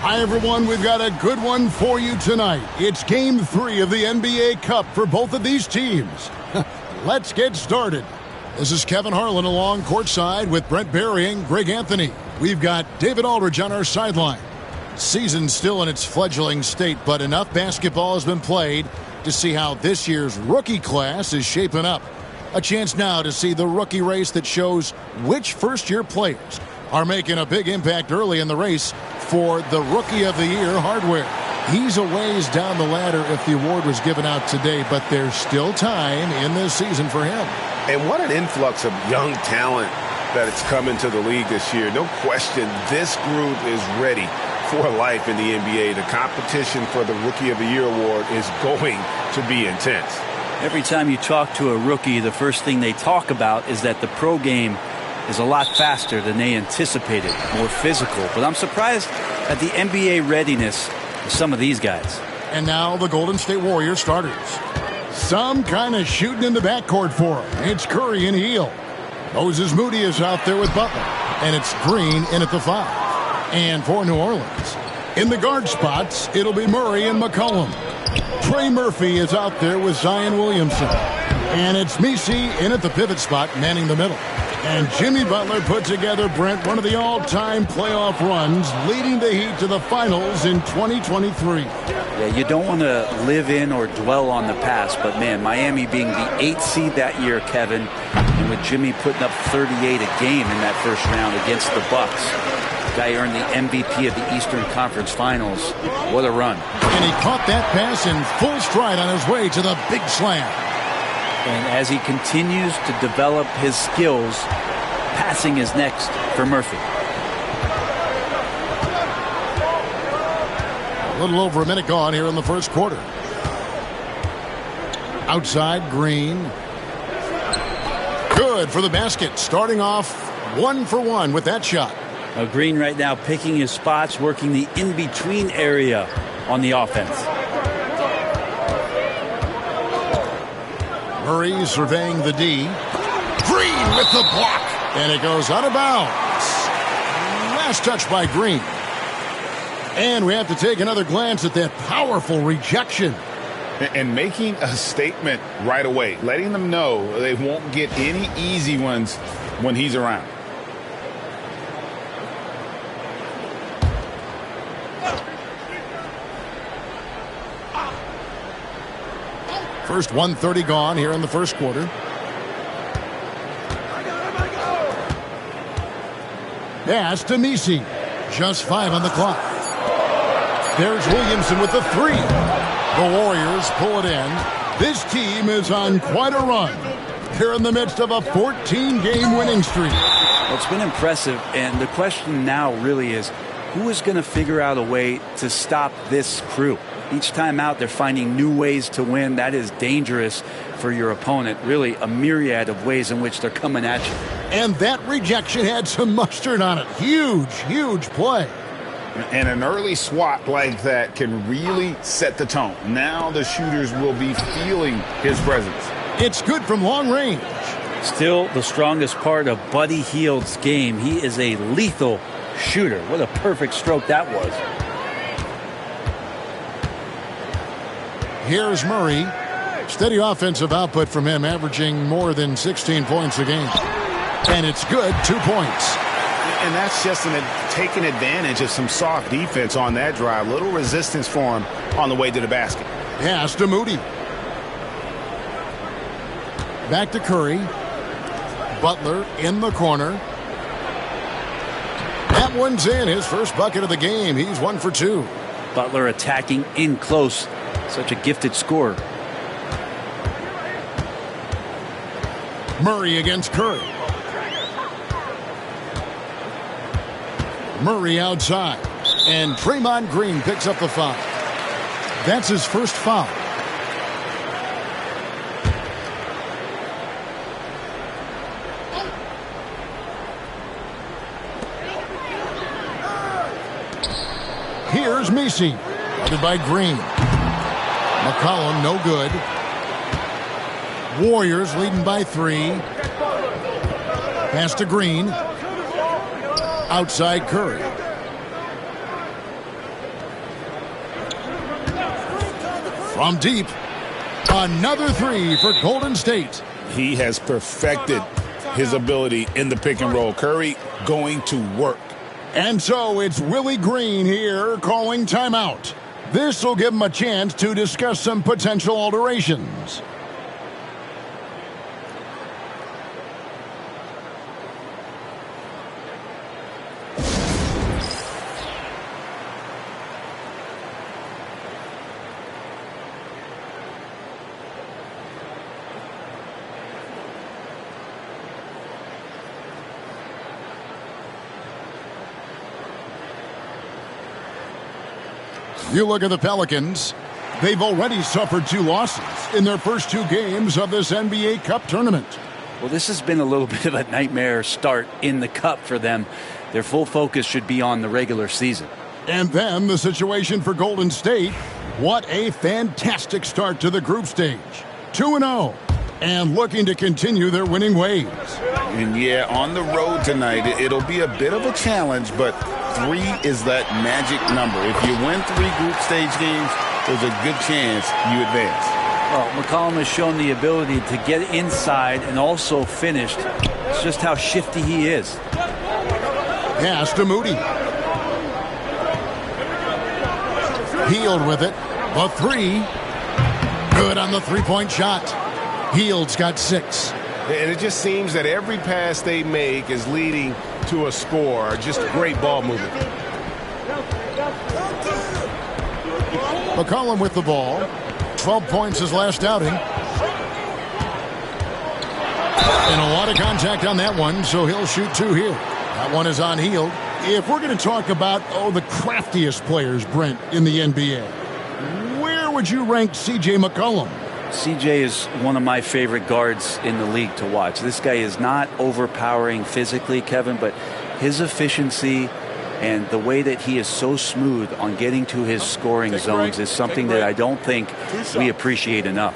Hi, everyone. We've got a good one for you tonight. It's Game 3 of the NBA Cup for both of these teams. Let's get started. This is Kevin Harlan along courtside with Brent Barry and Greg Anthony. We've got David Aldridge on our sideline. Season's still in its fledgling state, but enough basketball has been played to see how this year's rookie class is shaping up. A chance now to see the rookie race that shows which first-year players are making a big impact early in the race for the Rookie of the Year hardware. He's a ways down the ladder if the award was given out today, but there's still time in this season for him. And what an influx of young talent that it's come into the league this year. No question, this group is ready for life in the NBA. The competition for the Rookie of the Year award is going to be intense. Every time you talk to a rookie, the first thing they talk about is that the pro game is a lot faster than they anticipated, more physical. But I'm surprised at the NBA readiness of some of these guys. And now the Golden State Warriors starters. Some kind of shooting in the backcourt for them. It's Curry and Hield. Moses Moody is out there with Butler. And it's Green in at the 5. And for New Orleans, in the guard spots, it'll be Murray and McCollum. Trey Murphy is out there with Zion Williamson. And it's Messi in at the pivot spot, manning the middle. And Jimmy Butler put together, Brent, one of the all-time playoff runs, leading the Heat to the finals in 2023. Yeah, you don't want to live in or dwell on the past, but, man, Miami being the 8th seed that year, Kevin, and with Jimmy putting up 38 a game in that first round against the Bucks. The guy earned the MVP of the Eastern Conference Finals. What a run. And he caught that pass in full stride on his way to the big slam. And as he continues to develop his skills, passing is next for Murphy. A little over a minute gone here in the first quarter. Outside, Green. Good for the basket. Starting off 1 for 1 with that shot. Green right now picking his spots, working the in-between area on the offense. Murray surveying the D. Green with the block. And it goes out of bounds. Last touch by Green. And we have to take another glance at that powerful rejection. And making a statement right away, letting them know they won't get any easy ones when he's around. First 1:30 gone here in the first quarter. Pass to Messi. Just 5 on the clock. There's Williamson with the 3. The Warriors pull it in. This team is on quite a run. They're in the midst of a 14-game winning streak. Well, it's been impressive, and the question now really is, who is going to figure out a way to stop this crew? Each time out, they're finding new ways to win. That is dangerous for your opponent. Really, a myriad of ways in which they're coming at you. And that rejection had some mustard on it. Huge, huge play. And an early swat like that can really set the tone. Now the shooters will be feeling his presence. It's good from long range. Still the strongest part of Buddy Hield's game. He is a lethal shooter. What a perfect stroke that was. Here's Murray. Steady offensive output from him, averaging more than 16 points a game. And it's good, 2 points. And that's just taking advantage of some soft defense on that drive. Little resistance for him on the way to the basket. Pass to Moody. Back to Curry. Butler in the corner. That one's in. His first bucket of the game. He's 1 for 2. Butler attacking in close. Such a gifted scorer. Murray against Curry. Murray outside. And Draymond Green picks up the foul. That's his first foul. Here's Messi. Guarded by Green. McCollum, no good. Warriors leading by 3. Pass to Green. Outside Curry. From deep, another three for Golden State. He has perfected his ability in the pick and roll. Curry going to work. And so it's Willie Green here calling timeout. This will give him a chance to discuss some potential alterations. You look at the Pelicans. They've already suffered 2 losses in their first 2 games of this NBA Cup tournament. Well, this has been a little bit of a nightmare start in the Cup for them. Their full focus should be on the regular season. And then the situation for Golden State. What a fantastic start to the group stage. 2-0. And looking to continue their winning ways. And yeah, on the road tonight, it'll be a bit of a challenge, but 3 is that magic number. If you win 3 group stage games, there's a good chance you advance. Well, McCollum has shown the ability to get inside and also finished. It's just how shifty he is. Pass to Moody. Hield with it. The 3. Good on the three-point shot. Hield's got 6. And it just seems that every pass they make is leading to a score. Just great ball movement. McCollum with the ball. 12 points his last outing. And a lot of contact on that one, so he'll shoot 2 here. That one is on Hield. If we're going to talk about, the craftiest players, Brent, in the NBA, where would you rank C.J. McCollum? CJ is one of my favorite guards in the league to watch. This guy is not overpowering physically, Kevin, but his efficiency and the way that he is so smooth on getting to his scoring zones is something that I don't think we appreciate enough.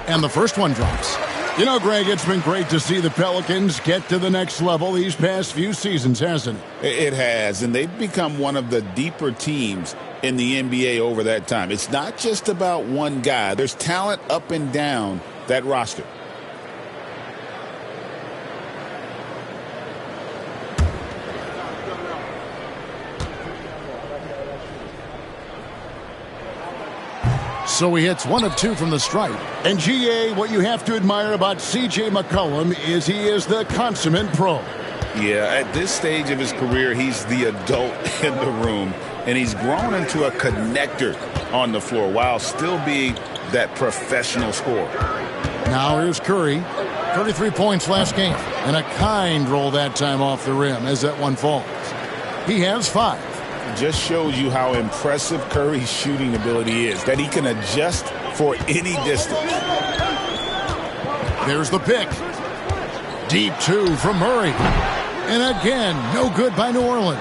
And the first one drops. You know, Greg, it's been great to see the Pelicans get to the next level these past few seasons, hasn't it? It has, and they've become one of the deeper teams in the NBA over that time. It's not just about one guy. There's talent up and down that roster. So he hits 1 of 2 from the stripe. And GA, what you have to admire about C.J. McCollum is he is the consummate pro. Yeah, at this stage of his career, he's the adult in the room, and he's grown into a connector on the floor while still being that professional scorer. Now here's Curry. 33 points last game, and a kind roll that time off the rim as that one falls. He has 5. Just shows you how impressive Curry's shooting ability is, that he can adjust for any distance. There's the pick. Deep 2 from Murray. And again, no good by New Orleans.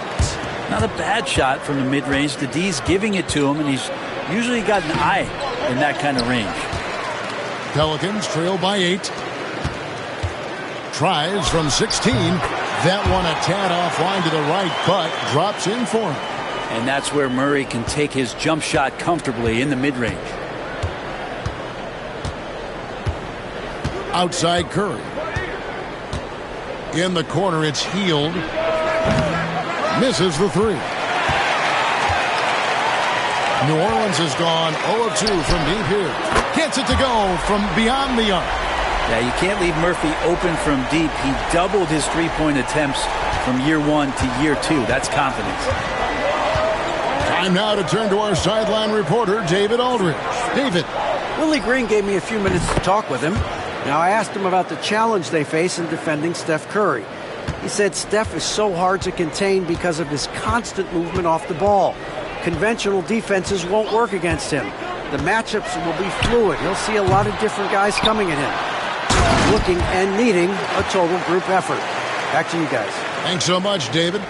Not a bad shot from the mid-range. The D's giving it to him, and he's usually got an eye in that kind of range. Pelicans trail by 8. Tries from 16. That one a tad offline to the right, but drops in for him. And that's where Murray can take his jump shot comfortably in the mid-range. Outside Curry. In the corner, it's Hield. Misses the 3. New Orleans has gone 0 of 2 from deep here. Gets it to go from beyond the arc. Yeah, you can't leave Murphy open from deep. He doubled his three-point attempts from year 1 to year 2. That's confidence. Time now to turn to our sideline reporter, David Aldridge. David. Willie Green gave me a few minutes to talk with him. Now, I asked him about the challenge they face in defending Steph Curry. He said Steph is so hard to contain because of his constant movement off the ball. Conventional defenses won't work against him. The matchups will be fluid. He'll see a lot of different guys coming at him, looking and needing a total group effort. Back to you guys. Thanks so much, David.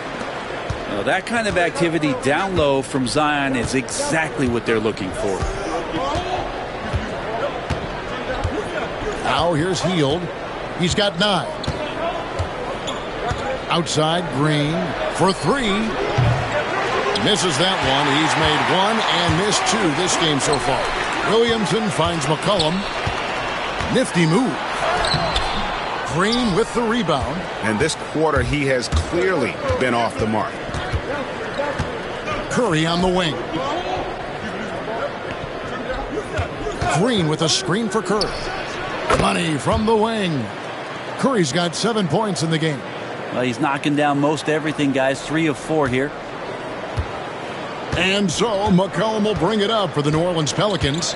Well, that kind of activity down low from Zion is exactly what they're looking for. Now here's Hield. He's got 9. Outside, Green for three. Misses that one. He's made one and missed two this game so far. Williamson finds McCollum. Nifty move. Green with the rebound. And this quarter, he has clearly been off the mark. Curry on the wing. Green with a screen for Curry. Money from the wing. Curry's got 7 points in the game. Well, he's knocking down most everything, guys. 3 of 4 here. And so McCollum will bring it up for the New Orleans Pelicans.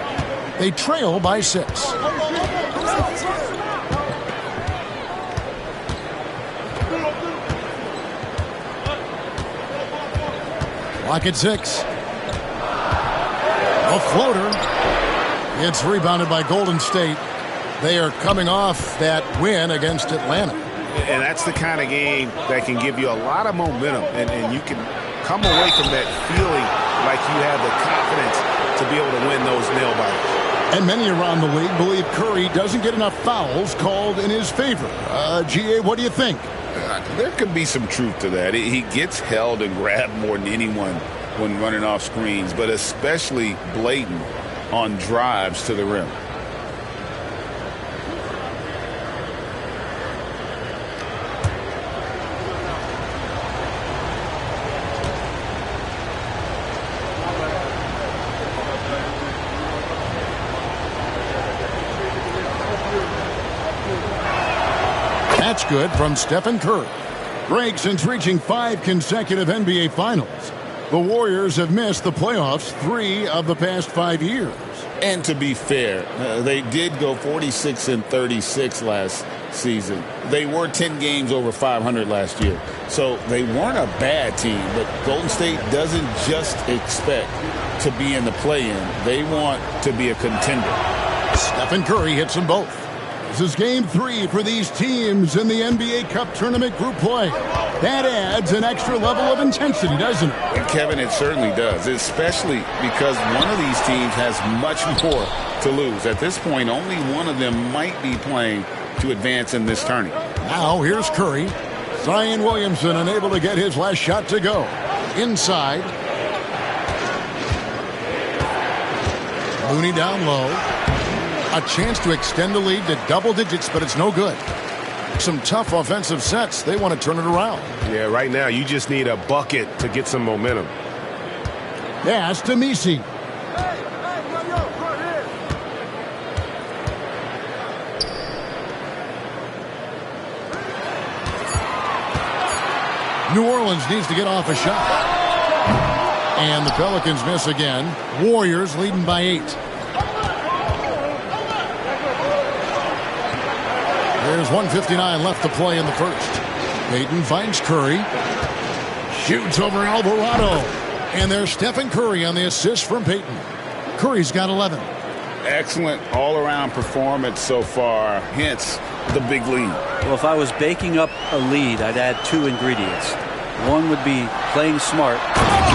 They trail by 6. Clock at 6. A floater. It's rebounded by Golden State. They are coming off that win against Atlanta. And that's the kind of game that can give you a lot of momentum. And you can come away from that feeling like you have the confidence to be able to win those nail-biters. And many around the league believe Curry doesn't get enough fouls called in his favor. G.A., what do you think? There could be some truth to that. He gets held and grabbed more than anyone when running off screens, but especially blatant on drives to the rim. That's good from Stephen Curry. Greg, since reaching 5 consecutive NBA Finals, the Warriors have missed the playoffs 3 of the past 5 years. And to be fair, they did go 46-36 last season. They were 10 games over 500 last year. So they weren't a bad team, but Golden State doesn't just expect to be in the play-in. They want to be a contender. Stephen Curry hits them both. This is game 3 for these teams in the NBA Cup Tournament group play. That adds an extra level of intensity, doesn't it? And Kevin, it certainly does, especially because one of these teams has much more to lose. At this point, only one of them might be playing to advance in this tournament. Now here's Curry. Zion Williamson unable to get his last shot to go. Inside. Looney down low. A chance to extend the lead to double digits, but it's no good. Some tough offensive sets. They want to turn it around. Yeah, right now you just need a bucket to get some momentum. Pass to Messi. New Orleans needs to get off a shot. And the Pelicans miss again. Warriors leading by 8. There's 1:59 left to play in the first. Payton finds Curry. Shoots over Alvarado. And there's Stephen Curry on the assist from Payton. Curry's got 11. Excellent all-around performance so far, hence the big lead. Well, if I was baking up a lead, I'd add 2 ingredients. One would be playing smart.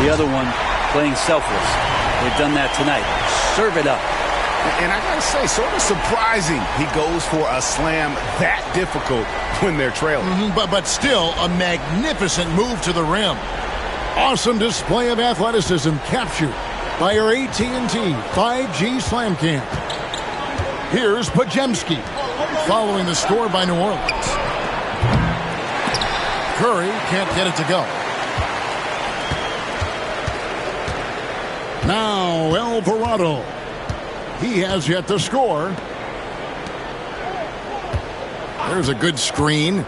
The other one, playing selfless. They've done that tonight. Serve it up. And I gotta say, sort of surprising he goes for a slam that difficult when they're trailing. But still a magnificent move to the rim. Awesome display of athleticism captured by our AT&T 5G Slam Cam. Here's Pajemski following the score by New Orleans. Curry can't get it to go. Now Alvarado. He has yet to score. There's a good screen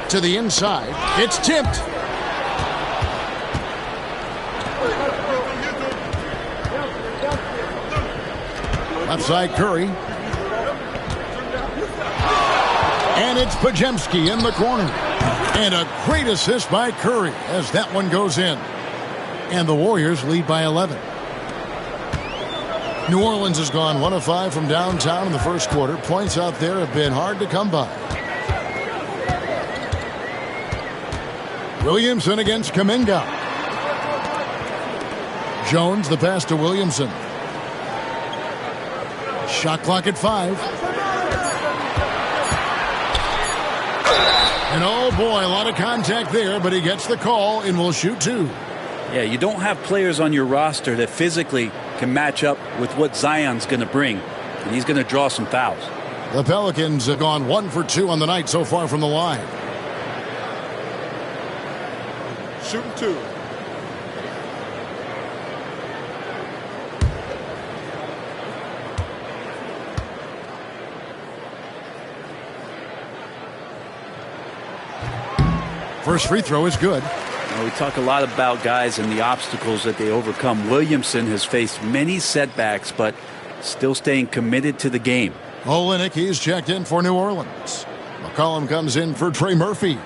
to the inside. It's tipped. Left side Curry. And it's Pajemski in the corner. And a great assist by Curry as that one goes in. And the Warriors lead by 11. New Orleans has gone 1 of 5 from downtown in the first quarter. Points out there have been hard to come by. Williamson against Kuminga. Jones, the pass to Williamson. Shot clock at 5. And oh boy, a lot of contact there, but he gets the call and will shoot 2. Yeah, you don't have players on your roster that physically can match up with what Zion's going to bring, and he's going to draw some fouls. The Pelicans have gone 1 for 2 on the night so far from the line. Shooting 2. First free throw is good. We talk a lot about guys and the obstacles that they overcome. Williamson has faced many setbacks, but still staying committed to the game. Olynyk, he's checked in for New Orleans. McCollum comes in for Trey Murphy.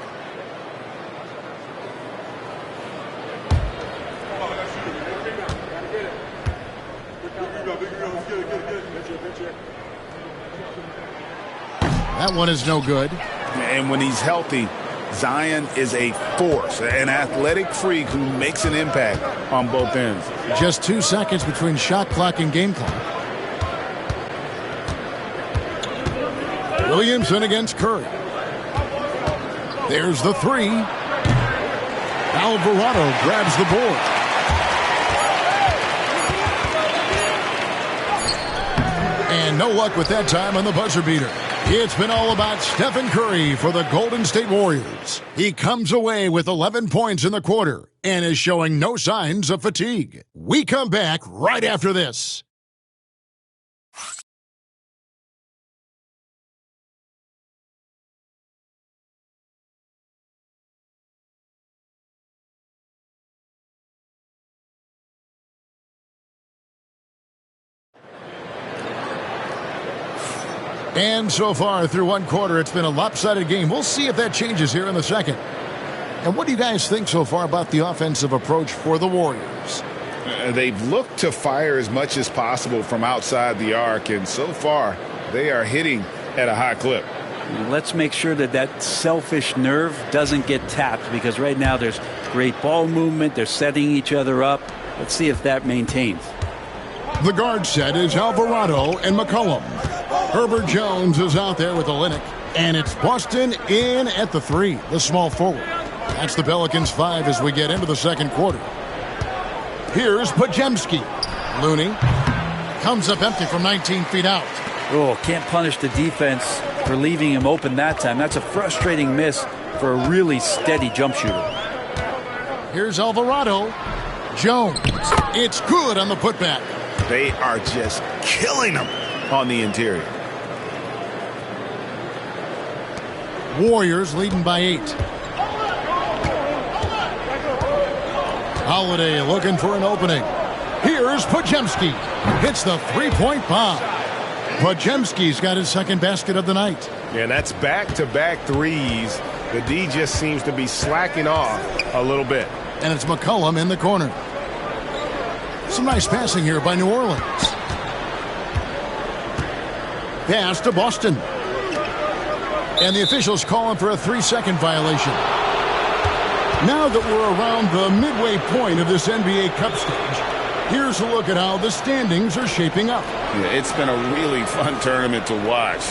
That one is no good. And when he's healthy, Zion is a force, an athletic freak who makes an impact on both ends. Just 2 seconds between shot clock and game clock. Williamson against Curry. There's the 3. Alvarado grabs the board. And no luck with that time on the buzzer beater. It's been all about Stephen Curry for the Golden State Warriors. He comes away with 11 points in the quarter and is showing no signs of fatigue. We come back right after this. And so far through one quarter, it's been a lopsided game. We'll see if that changes here in the second. And what do you guys think so far about the offensive approach for the Warriors? They've looked to fire as much as possible from outside the arc, and so far they are hitting at a high clip. Let's make sure that that selfish nerve doesn't get tapped, because right now there's great ball movement. They're setting each other up. Let's see if that maintains. The guard set is Alvarado and McCollum. Herbert Jones is out there with Olynyk. And it's Boston in at the 3, the small forward. That's the Pelicans 5 as we get into the second quarter. Here's Podziemski. Looney comes up empty from 19 feet out. Oh, can't punish the defense for leaving him open that time. That's a frustrating miss for a really steady jump shooter. Here's Alvarado. Jones. It's good on the putback. They are just killing them on the interior. Warriors leading by 8. Holiday looking for an opening. Here's Podziemski. Hits the three-point bomb. Podziemski's got his second basket of the night. Yeah, that's back-to-back threes. The D just seems to be slacking off a little bit. And it's McCollum in the corner. Some nice passing here by New Orleans. Pass to Boston. And the officials calling for a 3-second violation. Now that we're around the midway point of this NBA Cup stage, here's a look at how the standings are shaping up. Yeah, it's been a really fun tournament to watch,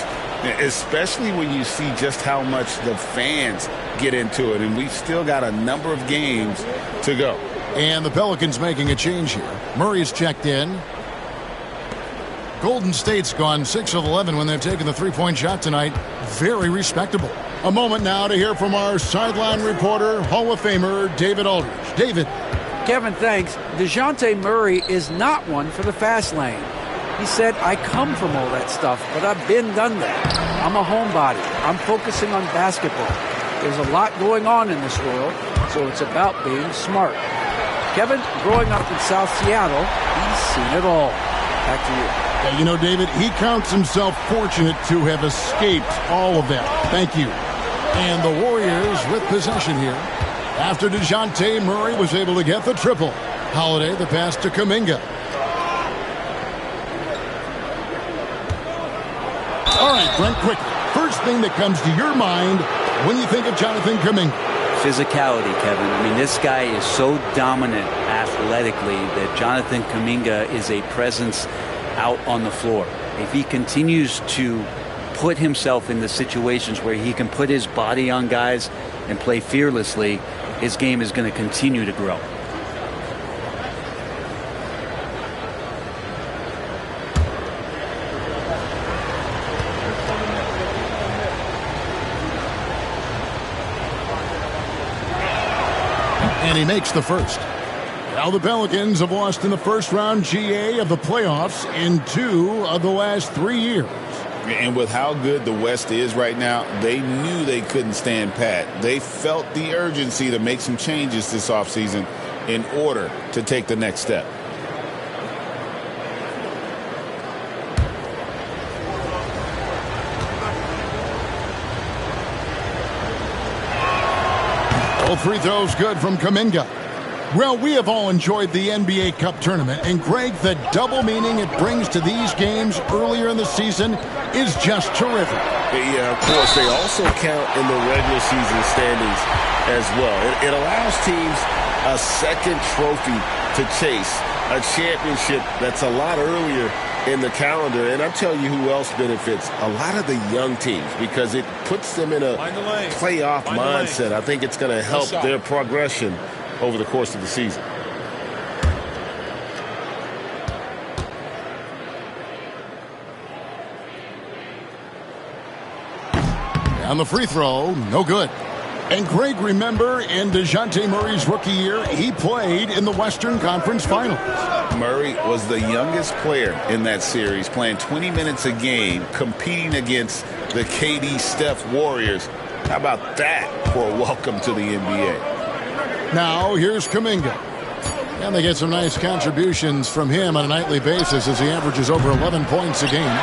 especially when you see just how much the fans get into it. And we've still got a number of games to go. And the Pelicans making a change here. Murray's checked in. Golden State's gone 6 of 11 when they've taken the three-point shot tonight. Very respectable. A moment now to hear from our sideline reporter, Hall of Famer David Aldridge. David. Kevin, thanks. DeJounte Murray is not one for the fast lane. He said, I come from all that stuff, but I've done that. I'm a homebody. I'm focusing on basketball. There's a lot going on in this world, so it's about being smart. Kevin, growing up in South Seattle, he's seen it all. Back to you. Yeah, you know, David, he counts himself fortunate to have escaped all of that. Thank you. And the Warriors with possession here. After DeJounte Murray was able to get the triple. Holiday, the pass to Kuminga. All right, Brent, quickly. First thing that comes to your mind when you think of Jonathan Kuminga. Physicality, Kevin. I mean, this guy is so dominant athletically that Jonathan Kuminga is a presence out on the floor. If he continues to put himself in the situations where he can put his body on guys and play fearlessly, his game is going to continue to grow. And he makes the first. Now the Pelicans have lost in the first round GA of the playoffs in 2 of the last 3 years. And with how good the West is right now, they knew they couldn't stand pat. They felt the urgency to make some changes this offseason in order to take the next step. All 3 throws good from Kuminga. Well, we have all enjoyed the NBA Cup tournament, and Greg, the double meaning it brings to these games earlier in the season is just terrific. Yeah, of course, they also count in the regular season standings as well. It allows teams a second trophy to chase, a championship that's a lot earlier in the calendar. And I'll tell you who else benefits, a lot of the young teams, because it puts them in a playoff mindset. I think it's going to help their progression over the course of the season. On the free throw, no good. And Greg, remember, in DeJounte Murray's rookie year, he played in the Western Conference Finals. Murray was the youngest player in that series, playing 20 minutes a game, competing against the KD Steph Warriors. How about that for a welcome to the NBA? Now, here's Kuminga. And they get some nice contributions from him on a nightly basis as he averages over 11 points a game.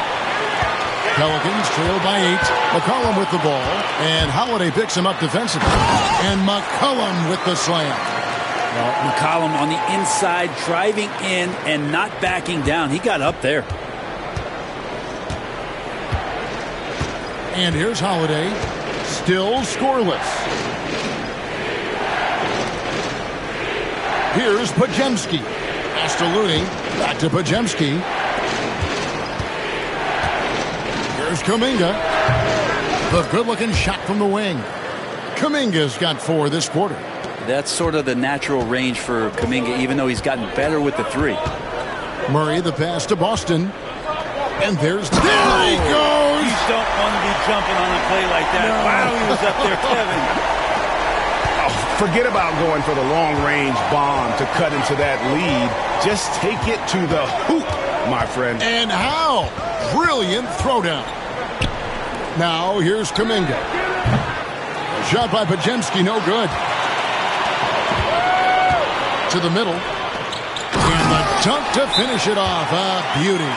Pelicans trail by 8. McCollum with the ball. And Holiday picks him up defensively. And McCollum with the slam. Well, McCollum on the inside, driving in and not backing down. He got up there. And here's Holiday. Still scoreless. Here's Podziemski. Astaluni. Back to Podziemski. Here's Kuminga. The good-looking shot from the wing. Kuminga's got 4 this quarter. That's sort of the natural range for Kuminga, even though he's gotten better with the 3. Murray, the pass to Boston. And there he goes! You don't want to be jumping on a play like that. No. Wow, he was up there, Kevin. Forget about going for the long-range bomb to cut into that lead. Just take it to the hoop, my friend. And how? Brilliant throwdown. Now, here's Kuminga. Shot by Podziemski, no good. To the middle. And the dunk to finish it off. A beauty.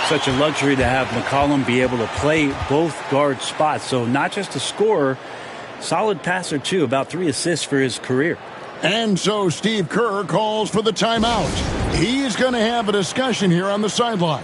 Such a luxury to have McCollum be able to play both guard spots. So not just a scorer, solid passer, too. About 3 assists for his career. And so Steve Kerr calls for the timeout. He's going to have a discussion here on the sideline.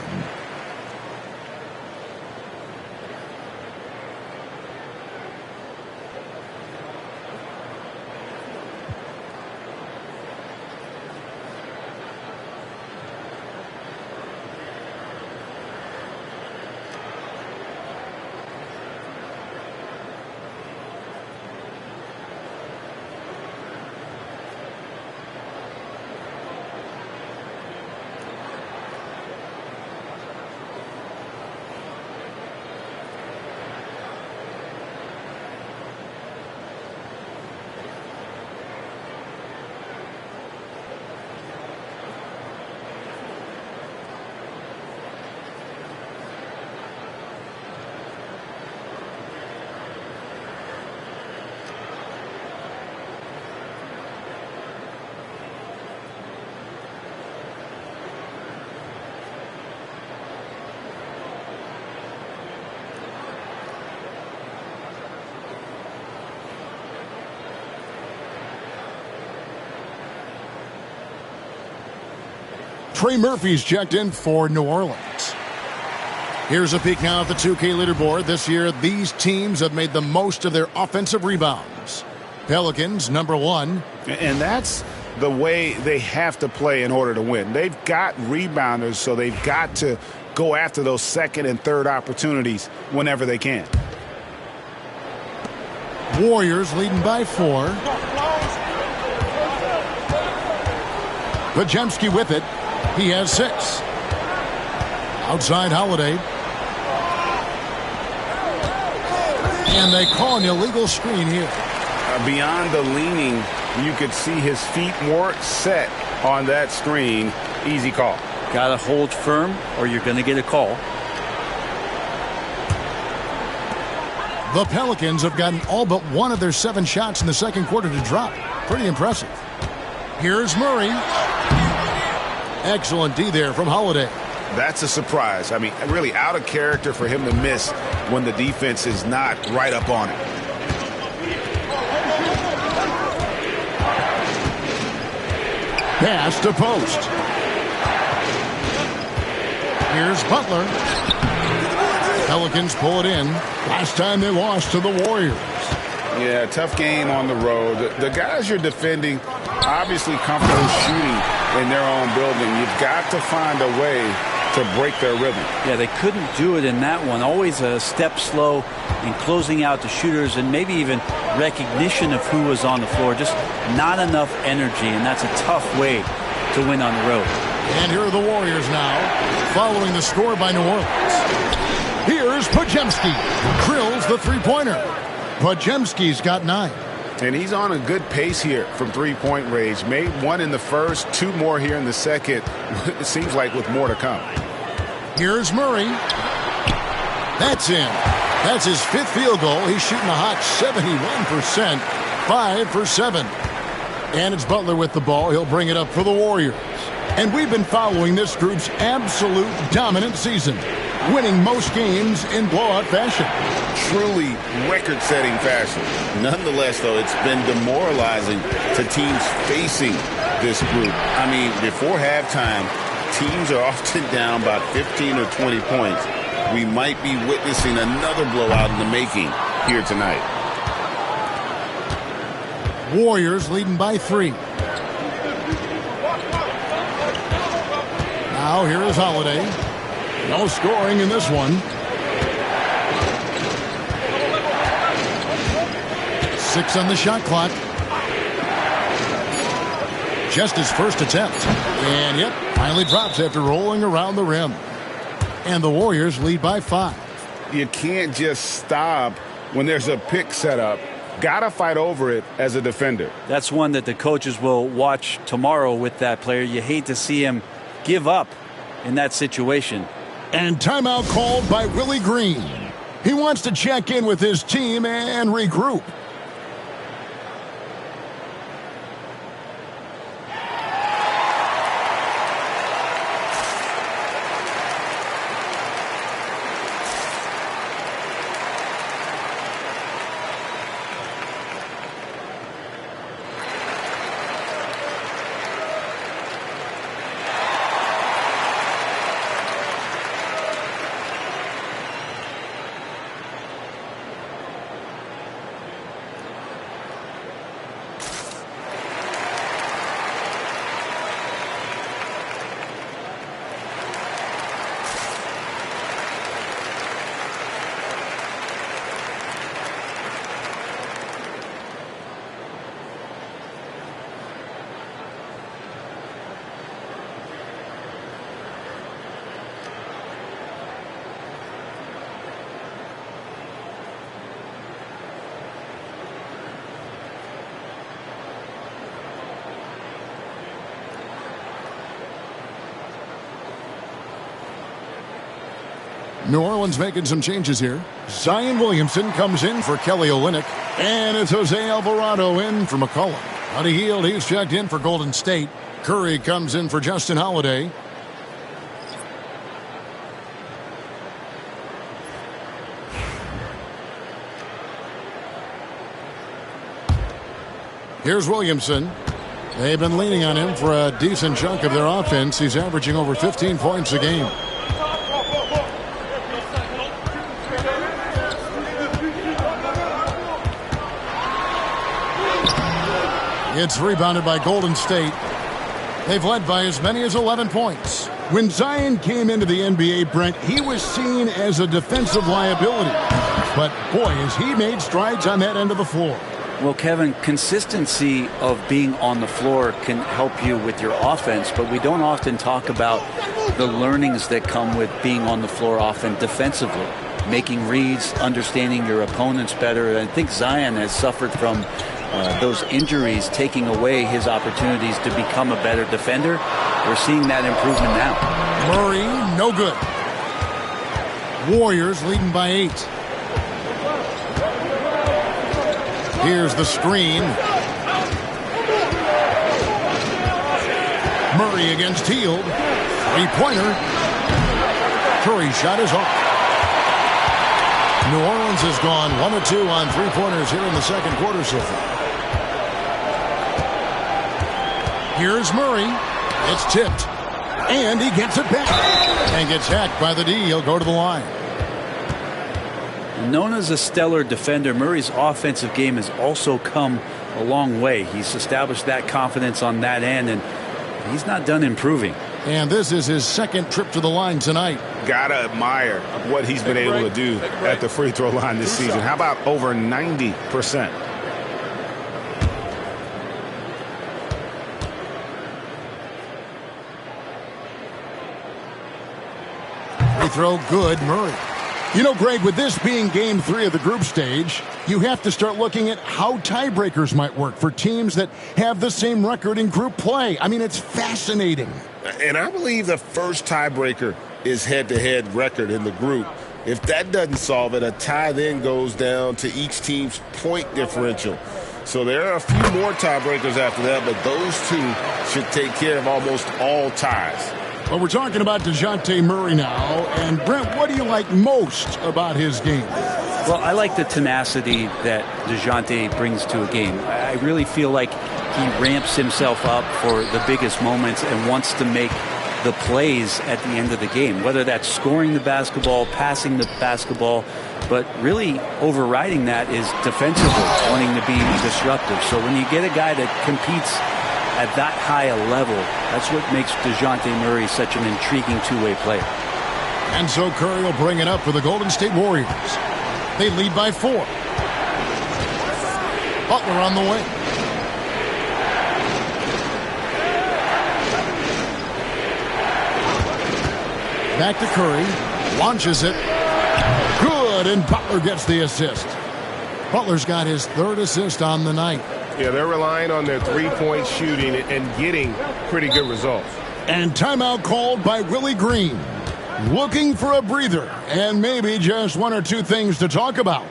Trey Murphy's checked in for New Orleans. Here's a peek now at the 2K leaderboard. This year, these teams have made the most of their offensive rebounds. Pelicans, number 1. And that's the way they have to play in order to win. They've got rebounders, so they've got to go after those second and third opportunities whenever they can. Warriors leading by 4. Podziemski with it. He has 6. Outside Holiday. And they call an illegal screen here. Beyond the leaning, you could see his feet more set on that screen. Easy call. Got to hold firm or you're going to get a call. The Pelicans have gotten all but one of their 7 shots in the second quarter to drop. Pretty impressive. Here's Murray. Excellent D there from Holiday. That's a surprise. I mean, really out of character for him to miss when the defense is not right up on it. Pass to post. Here's Butler. Pelicans pull it in. Last time they lost to the Warriors. Yeah, tough game on the road. The guys you're defending obviously comfortable shooting in their own building. You've got to find a way to break their rhythm. Yeah, they couldn't do it in that one. Always a step slow in closing out the shooters and maybe even recognition of who was on the floor. Just not enough energy, and that's a tough way to win on the road. And here are the Warriors now, following the score by New Orleans. Here's Podziemski. Drills the three-pointer. Podziemski's got 9. And he's on a good pace here from three-point range. Made 1 in the first, 2 more here in the second. It seems like with more to come. Here's Murray. That's in. That's his 5th field goal. He's shooting a hot 71%. 5 for 7. And it's Butler with the ball. He'll bring it up for the Warriors. And we've been following this group's absolute dominant season, winning most games in blowout fashion. Truly record-setting fashion. Nonetheless, though, it's been demoralizing to teams facing this group. I mean, before halftime, teams are often down by 15 or 20 points. We might be witnessing another blowout in the making here tonight. Warriors leading by 3. Now here is Holiday. No scoring in this one. 6 on the shot clock. Just his first attempt. And yep, finally drops after rolling around the rim. And the Warriors lead by 5. You can't just stop when there's a pick set up. Gotta fight over it as a defender. That's one that the coaches will watch tomorrow with that player. You hate to see him give up in that situation. And timeout called by Willie Green. He wants to check in with his team and regroup. New Orleans making some changes here. Zion Williamson comes in for Kelly Olynyk. And it's Jose Alvarado in for McCollum. Buddy Hield, he's checked in for Golden State. Curry comes in for Justin Holiday. Here's Williamson. They've been leaning on him for a decent chunk of their offense. He's averaging over 15 points a game. It's rebounded by Golden State. They've led by as many as 11 points. When Zion came into the NBA, Brent, he was seen as a defensive liability. But, boy, has he made strides on that end of the floor. Well, Kevin, consistency of being on the floor can help you with your offense, but we don't often talk about the learnings that come with being on the floor often defensively. Making reads, understanding your opponents better. And I think Zion has suffered from those injuries taking away his opportunities to become a better defender. We're seeing that improvement now. Murray, no good. Warriors leading by 8. Here's the screen. Murray against Hield. Three-pointer. Curry's shot is off. New Orleans has gone 1 of 2 on three-pointers here in the second quarter so far. Here's Murray. It's tipped. And he gets it back. And gets hacked by the D. He'll go to the line. Known as a stellar defender, Murray's offensive game has also come a long way. He's established that confidence on that end, and he's not done improving. And this is his second trip to the line tonight. Gotta admire what he's been able to do at the free throw line this season. How about over 90%? Free throw good, Murray. You know, Greg, with this being game 3 of the group stage, you have to start looking at how tiebreakers might work for teams that have the same record in group play. I mean, it's fascinating. And I believe the first tiebreaker is head-to-head record in the group. If that doesn't solve it, a tie then goes down to each team's point differential. So there are a few more tiebreakers after that, but those two should take care of almost all ties. Well, we're talking about DeJounte Murray now. And, Brent, what do you like most about his game? Well, I like the tenacity that DeJounte brings to a game. I really feel like he ramps himself up for the biggest moments and wants to make the plays at the end of the game, whether that's scoring the basketball, passing the basketball, but really overriding that is defensively, wanting to be disruptive. So when you get a guy that competes at that high a level, that's what makes DeJounte Murray such an intriguing two-way player. And so Curry will bring it up for the Golden State Warriors. They lead by 4. Butler on the way. Back to Curry. Launches it. Good, and Butler gets the assist. Butler's got his 3rd assist on the night. Yeah, they're relying on their three-point shooting and getting pretty good results. And timeout called by Willie Green. Looking for a breather and maybe just 1 or 2 things to talk about.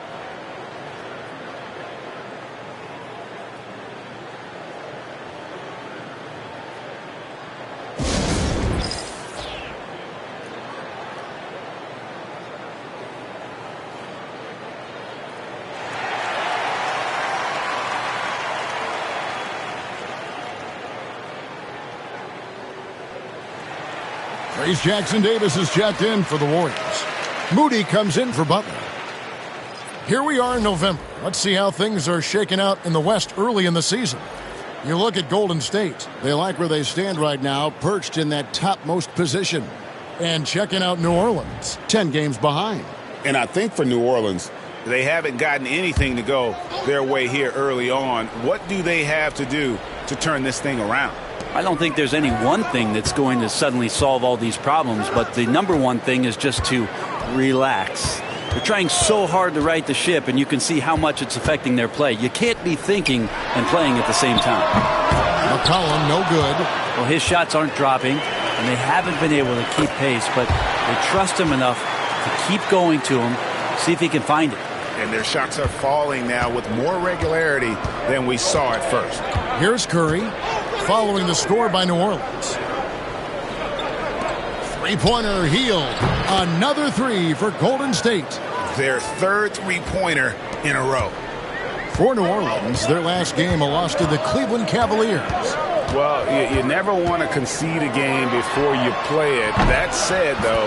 Trace Jackson-Davis is checked in for the Warriors. Moody comes in for Butler. Here we are in November. Let's see how things are shaking out in the West early in the season. You look at Golden State. They like where they stand right now, perched in that topmost position. And checking out New Orleans, 10 games behind. And I think for New Orleans, they haven't gotten anything to go their way here early on. What do they have to do to turn this thing around? I don't think there's any one thing that's going to suddenly solve all these problems, but the number one thing is just to relax. They're trying so hard to right the ship, and you can see how much it's affecting their play. You can't be thinking and playing at the same time. McCollum, no good. Well, his shots aren't dropping, and they haven't been able to keep pace, but they trust him enough to keep going to him, see if he can find it. And their shots are falling now with more regularity than we saw at first. Here's Curry, following the score by New Orleans. Three-pointer Hield. Another 3 for Golden State. Their 3rd three-pointer in a row. For New Orleans, their last game, a loss to the Cleveland Cavaliers. Well, you never want to concede a game before you play it. That said, though,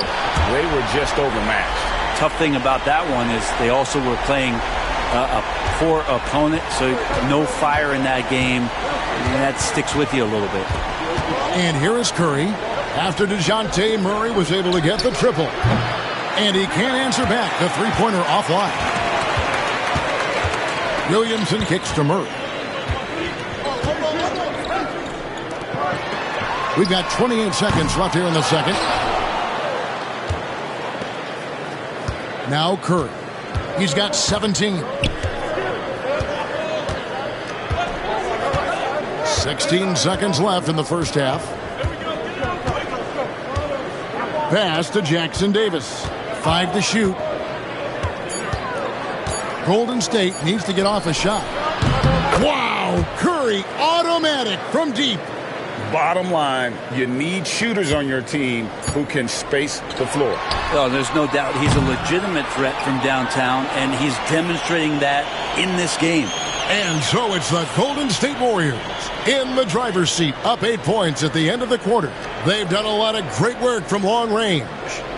they were just overmatched. Tough thing about that one is they also were playing a poor opponent, so no fire in that game. And that sticks with you a little bit. And here is Curry after DeJounte Murray was able to get the triple. And he can't answer back. The three-pointer offline. Williamson kicks to Murray. We've got 28 seconds left here in the second. Now Curry. He's got 17. 16 seconds left in the first half. Pass to Jackson Davis. 5 to shoot. Golden State needs to get off a shot. Wow! Curry automatic from deep. Bottom line, you need shooters on your team who can space the floor. Oh, there's no doubt he's a legitimate threat from downtown, and he's demonstrating that in this game. And so it's the Golden State Warriors in the driver's seat, up 8 points at the end of the quarter. They've done a lot of great work from long range.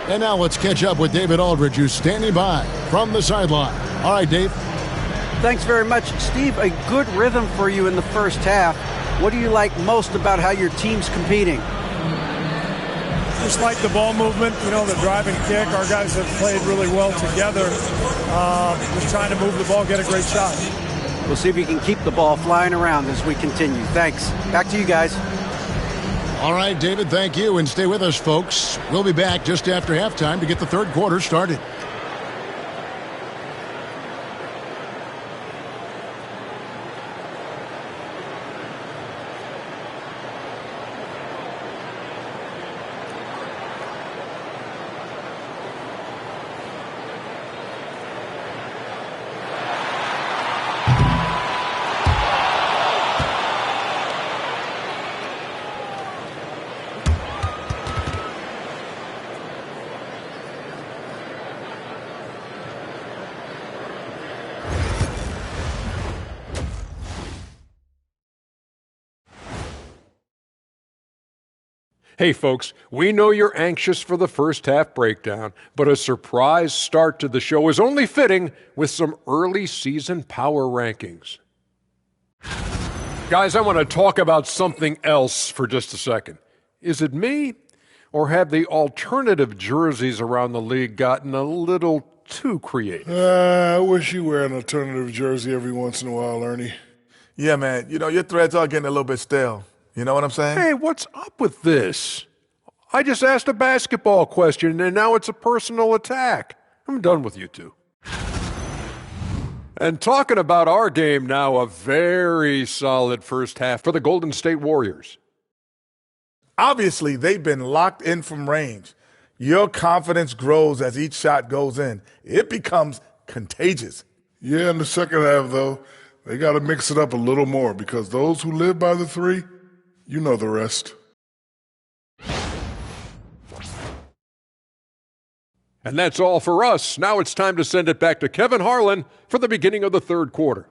And now let's catch up with David Aldridge, who's standing by from the sideline. All right, Dave. Thanks very much, Steve. A good rhythm for you in the first half. What do you like most about how your team's competing? Just like the ball movement, the drive and kick. Our guys have played really well together. Just trying to move the ball, get a great shot. We'll see if we can keep the ball flying around as we continue. Thanks. Back to you guys. All right, David, thank you. And stay with us, folks. We'll be back just after halftime to get the third quarter started. Hey folks, we know you're anxious for the first half breakdown, but a surprise start to the show is only fitting with some early season power rankings. Guys, I want to talk about something else for just a second. Is it me, or have the alternative jerseys around the league gotten a little too creative? I wish you wear an alternative jersey every once in a while, Ernie. Yeah, man. Your threads are getting a little bit stale. You know what I'm saying? Hey, what's up with this? I just asked a basketball question, and now it's a personal attack. I'm done with you two. And talking about our game now, a very solid first half for the Golden State Warriors. Obviously, they've been locked in from range. Your confidence grows as each shot goes in. It becomes contagious. Yeah, in the second half, though, they got to mix it up a little more because those who live by the three, you know the rest. And that's all for us. Now it's time to send it back to Kevin Harlan for the beginning of the third quarter.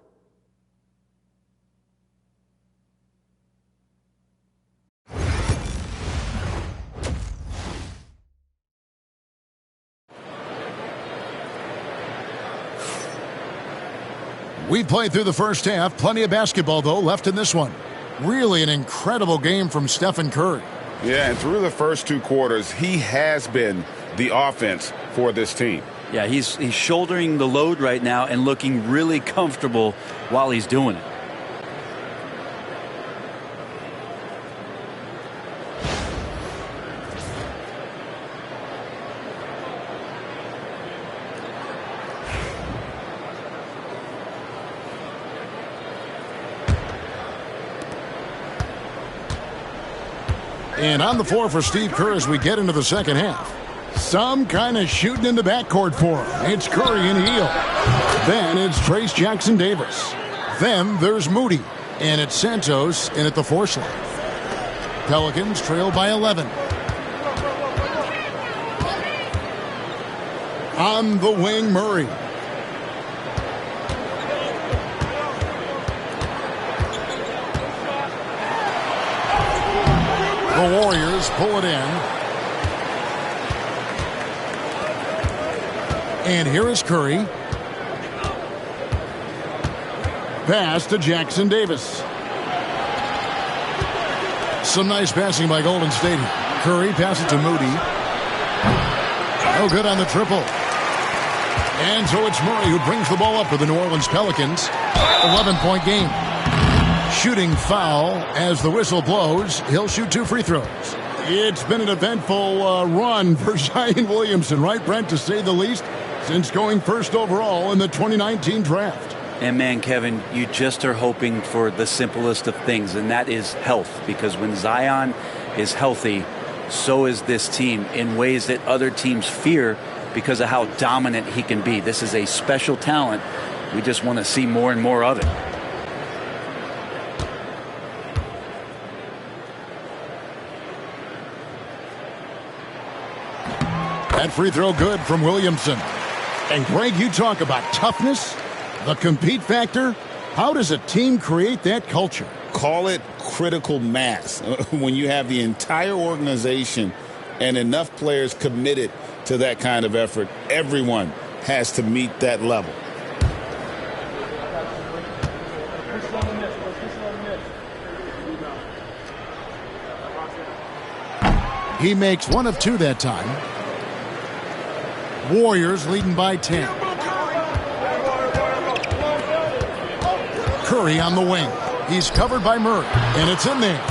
We've played through the first half. Plenty of basketball, though, left in this one. Really an incredible game from Stephen Curry. Yeah, and through the first two quarters, he has been the offense for this team. Yeah, he's shouldering the load right now and looking really comfortable while he's doing it. And on the floor for Steve Kerr as we get into the second half. Some kind of shooting in the backcourt for him. It's Curry and Hield. Then it's Trace Jackson Davis. Then there's Moody. And it's Santos in at the four slot. Pelicans trail by 11. On the wing, Murray. The Warriors pull it in. And here is Curry. Pass to Jackson Davis. Some nice passing by Golden State. Curry passes to Moody. No good on the triple. And so it's Murray who brings the ball up for the New Orleans Pelicans. 11-point game. Shooting foul as the whistle blows. He'll shoot 2 free throws. It's been an eventful run for Zion Williamson, right, Brent, to say the least, since going first overall in the 2019 draft. And man, Kevin, you just are hoping for the simplest of things, and that is health. Because when Zion is healthy, so is this team in ways that other teams fear because of how dominant he can be. This is a special talent. We just want to see more and more of it. That free throw good from Williamson. And Greg, you talk about toughness, the compete factor. How does a team create that culture? Call it critical mass. When you have the entire organization and enough players committed to that kind of effort, everyone has to meet that level. He makes 1 of 2 that time. Warriors leading by 10. Curry on the wing. He's covered by Murray, and it's in there.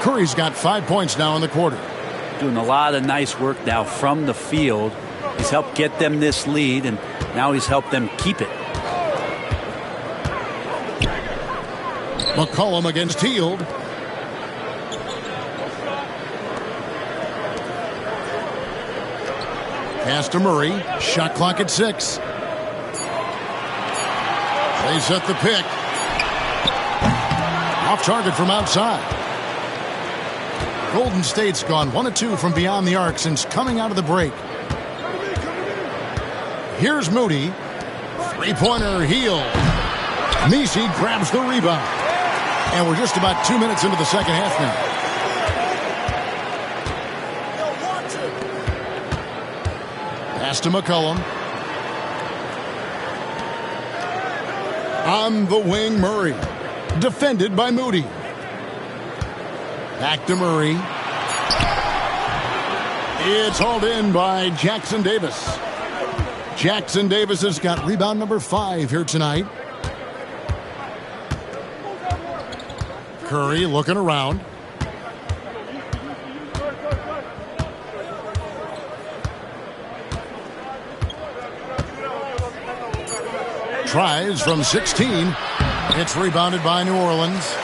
Curry's got 5 points now in the quarter. Doing a lot of nice work now from the field. He's helped get them this lead, and now he's helped them keep it. McCollum against Hield. Pass to Murray. Shot clock at 6. They set the pick. Off target from outside. Golden State's gone 1 of 2 from beyond the arc since coming out of the break. Here's Moody. Three-pointer, Hield. Messi grabs the rebound. And we're just about 2 minutes into the second half now. Pass to McCollum. On the wing, Murray. Defended by Moody. Back to Murray. It's hauled in by Jackson Davis. Jackson Davis has got rebound number 5 here tonight. Curry looking around. Tries from 16. It's rebounded by New Orleans.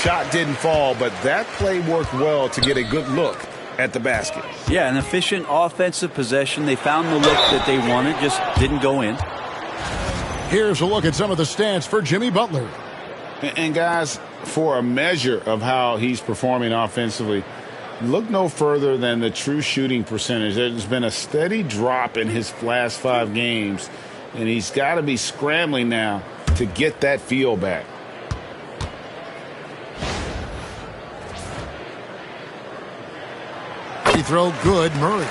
Shot didn't fall, but that play worked well to get a good look at the basket. Yeah, an efficient offensive possession. They found the look that they wanted, just didn't go in. Here's a look at some of the stats for Jimmy Butler. And guys, for a measure of how he's performing offensively, look no further than the true shooting percentage. There's been a steady drop in his last 5 games, and he's got to be scrambling now to get that feel back. Free throw good, Murray.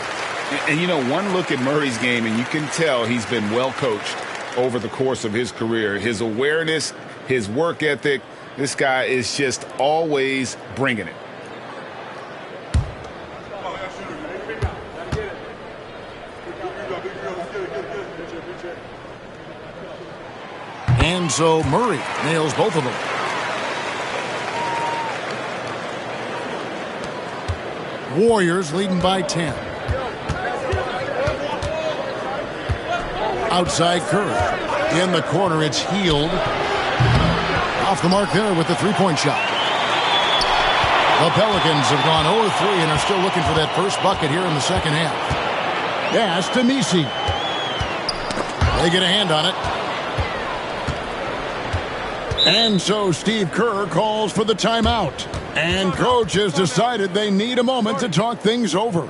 And you know, one look at Murray's game, and you can tell he's been well coached over the course of his career. His awareness, his work ethic, this guy is just always bringing it. And so Murray nails both of them. Warriors leading by 10. Outside Curry. In the corner, it's Hield. Off the mark there with the three-point shot. The Pelicans have gone 0-3 and are still looking for that first bucket here in the second half. Pass to Messi. They get a hand on it. And so Steve Kerr calls for the timeout. And coach has decided they need a moment to talk things over.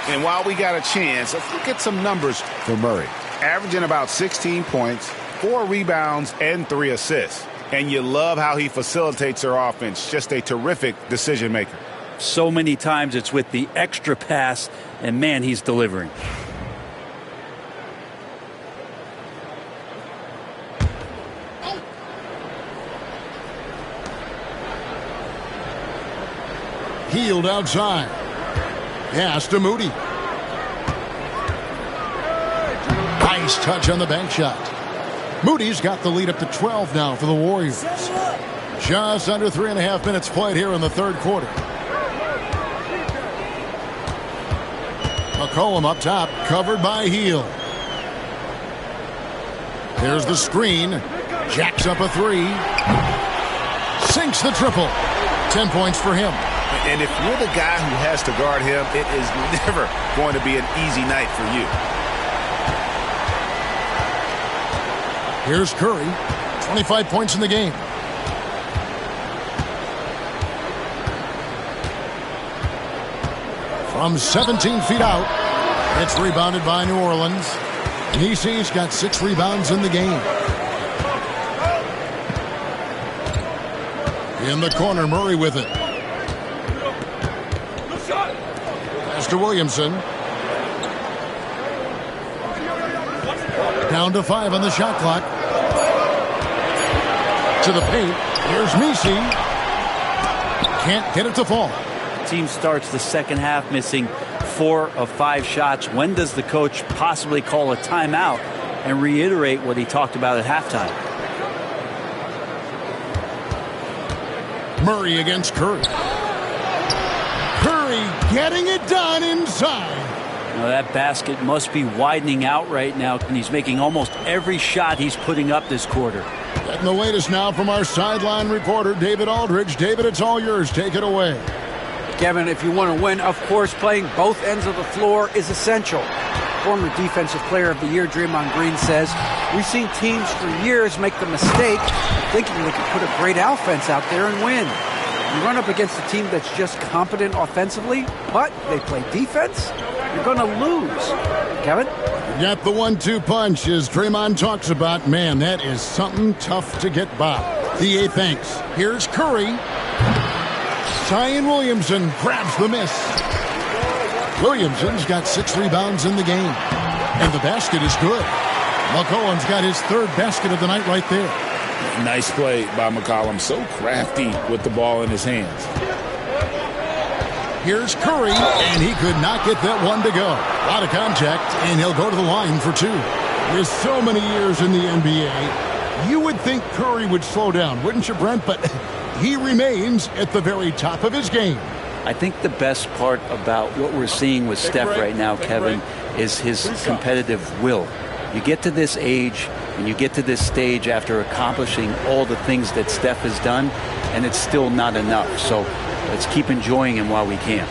And while we got a chance, let's look at some numbers for Murray. Averaging about 16 points, 4 rebounds, and 3 assists. And you love how he facilitates their offense. Just a terrific decision maker. So many times it's with the extra pass, and man, he's delivering. Healed outside. Pass to Moody. Nice touch on the bank shot. Moody's got the lead up to 12 now for the Warriors. Just under 3.5 minutes played here in the third quarter. McCollum up top, covered by Hield. There's the screen. Jacks up a 3. Sinks the triple. 10 points for him. And if you're the guy who has to guard him, it is never going to be an easy night for you. Here's Curry. 25 points in the game. From 17 feet out, it's rebounded by New Orleans. Nisi's got 6 rebounds in the game. In the corner, Murray with it. Pass to Williamson. Down to 5 on the shot clock. To the paint. Here's Nisi. Can't get it to fall. Team starts the second half missing 4 of 5 shots. When does the coach possibly call a timeout and reiterate what he talked about at halftime? Murray against Curry. Curry getting it done inside. Now that basket must be widening out right now, and he's making almost every shot he's putting up this quarter. Getting the latest now from our sideline reporter, David Aldridge. David, it's all yours. Take it away. Kevin, if you want to win, of course, playing both ends of the floor is essential. Former Defensive Player of the Year Draymond Green says, we've seen teams for years make the mistake of thinking they could put a great offense out there and win. You run up against a team that's just competent offensively, but they play defense, you're going to lose. Kevin? Got the 1-2 punch, as Draymond talks about. Man, that is something tough to get by. DA thanks. Here's Curry. Zion Williamson grabs the miss. Williamson's got 6 rebounds in the game. And the basket is good. McCollum's got his 3rd basket of the night right there. Nice play by McCollum. So crafty with the ball in his hands. Here's Curry, and he could not get that one to go. A lot of contact, and he'll go to the line for 2. With so many years in the NBA, you would think Curry would slow down, wouldn't you, Brent? But he remains at the very top of his game. I think the best part about what we're seeing with Steph right now, Kevin, is his competitive will. You get to this age and you get to this stage after accomplishing all the things that Steph has done, and it's still not enough. So let's keep enjoying him while we can.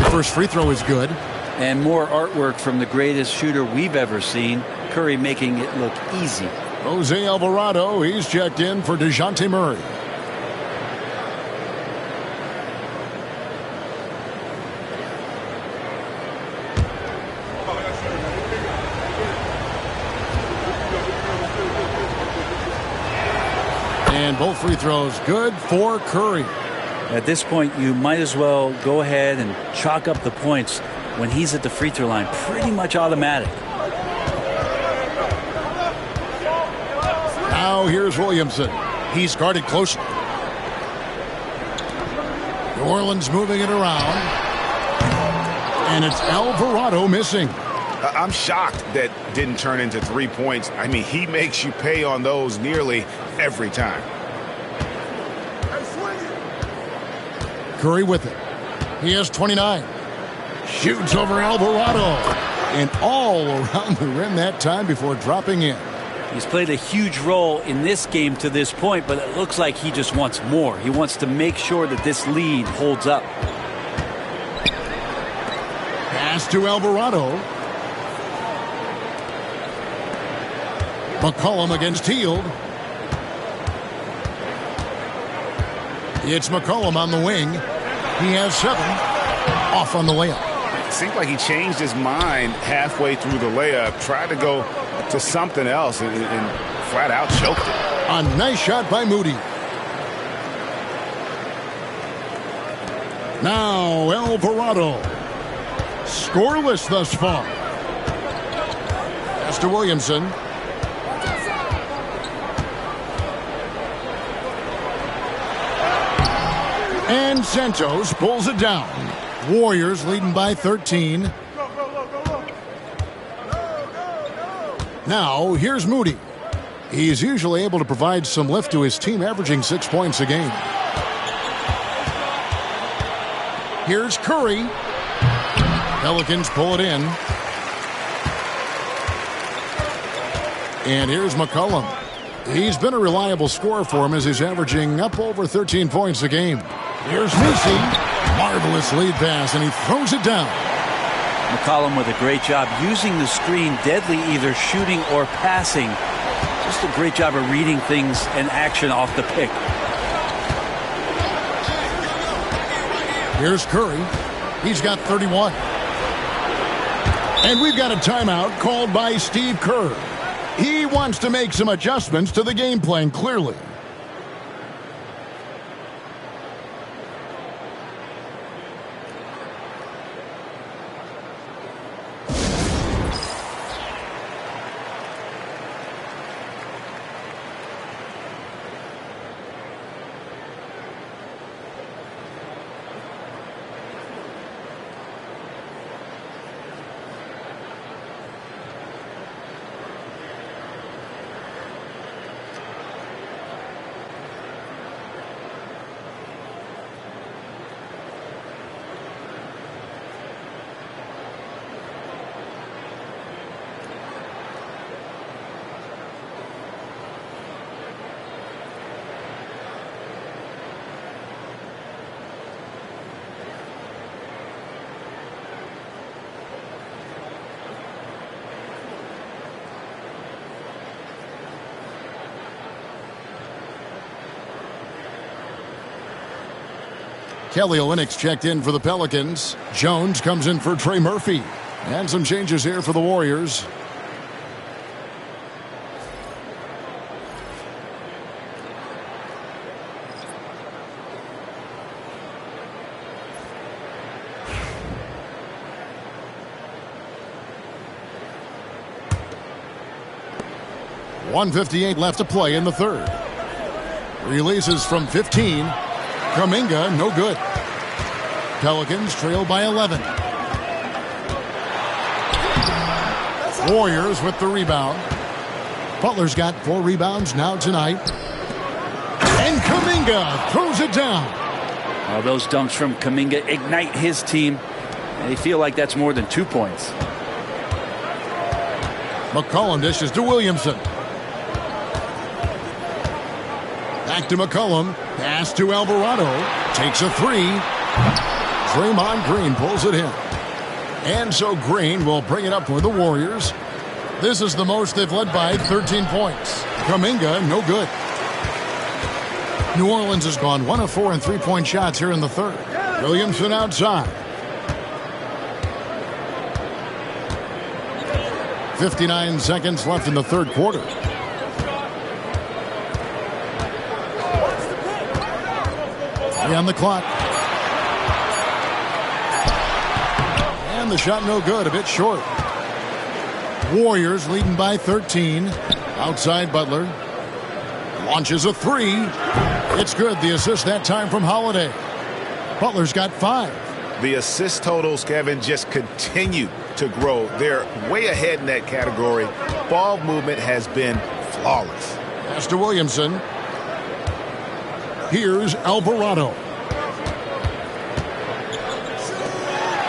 The first free throw is good. And more artwork from the greatest shooter we've ever seen, Curry making it look easy. Jose Alvarado, he's checked in for DeJounte Murray. And both free throws good for Curry. At this point, you might as well go ahead and chalk up the points when he's at the free throw line. Pretty much automatic. Now here's Williamson. He's guarded closely. New Orleans moving it around. And it's Alvarado missing. I'm shocked that didn't turn into 3 points. I mean, he makes you pay on those nearly every time. Curry with it. He has 29. Shoots over Alvarado. And all around the rim that time before dropping in. He's played a huge role in this game to this point, but it looks like he just wants more. He wants to make sure that this lead holds up. Pass to Alvarado. McCollum against Hield. It's McCollum on the wing. He has 7. Off on the layup. It seemed like he changed his mind halfway through the layup, tried to go to something else, and flat out choked it. A nice shot by Moody. Now Alvarado. Scoreless thus far. Pass to Williamson. And Santos pulls it down. Warriors leading by 13. Now here's Moody. He's usually able to provide some lift to his team, averaging 6 points a game. Here's Curry. Pelicans pull it in. And here's McCollum. He's been a reliable scorer for him as he's averaging up over 13 points a game. Here's Missy. Marvelous lead pass, and he throws it down. McCollum with a great job using the screen, deadly either shooting or passing. Just a great job of reading things and action off the pick. Here's Curry. He's got 31. And we've got a timeout called by Steve Kerr. He wants to make some adjustments to the game plan, clearly. Kelly Olynyk checked in for the Pelicans. Jones comes in for Trey Murphy. And some changes here for the Warriors. .158 left to play in the third. Releases from 15. Kuminga, no good. Pelicans trail by 11. Warriors with the rebound. Butler's got 4 rebounds now tonight. And Kuminga throws it down. Well, those dunks from Kuminga ignite his team. They feel like that's more than 2 points. McCollum dishes to Williamson. Back to McCollum. Pass to Alvarado. Takes a 3. Draymond Green pulls it in. And so Green will bring it up for the Warriors. This is the most they've led by 13 points. Kuminga, no good. New Orleans has gone 1 of 4 in three-point shots here in the third. Williamson outside. 59 seconds left in the third quarter. On the clock. And the shot no good, a bit short. Warriors leading by 13. Outside Butler. Launches a 3. It's good. The assist that time from Holiday. Butler's got 5. The assist totals, Kevin, just continue to grow. They're way ahead in that category. Ball movement has been flawless. Pass to Williamson. Here's Alvarado.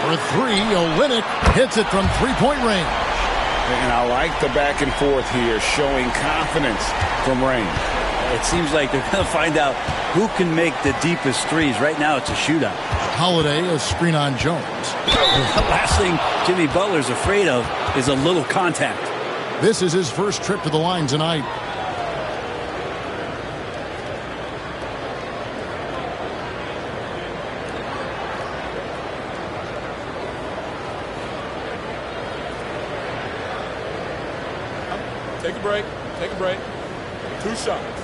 For 3, Olynyk hits it from three-point range. And I like the back and forth here, showing confidence from range. It seems like they're going to find out who can make the deepest threes. Right now, it's a shootout. Holiday, a screen on Jones. The last thing Jimmy Butler's afraid of is a little contact. This is his first trip to the line tonight. Take a break. Take a break. 2 shots.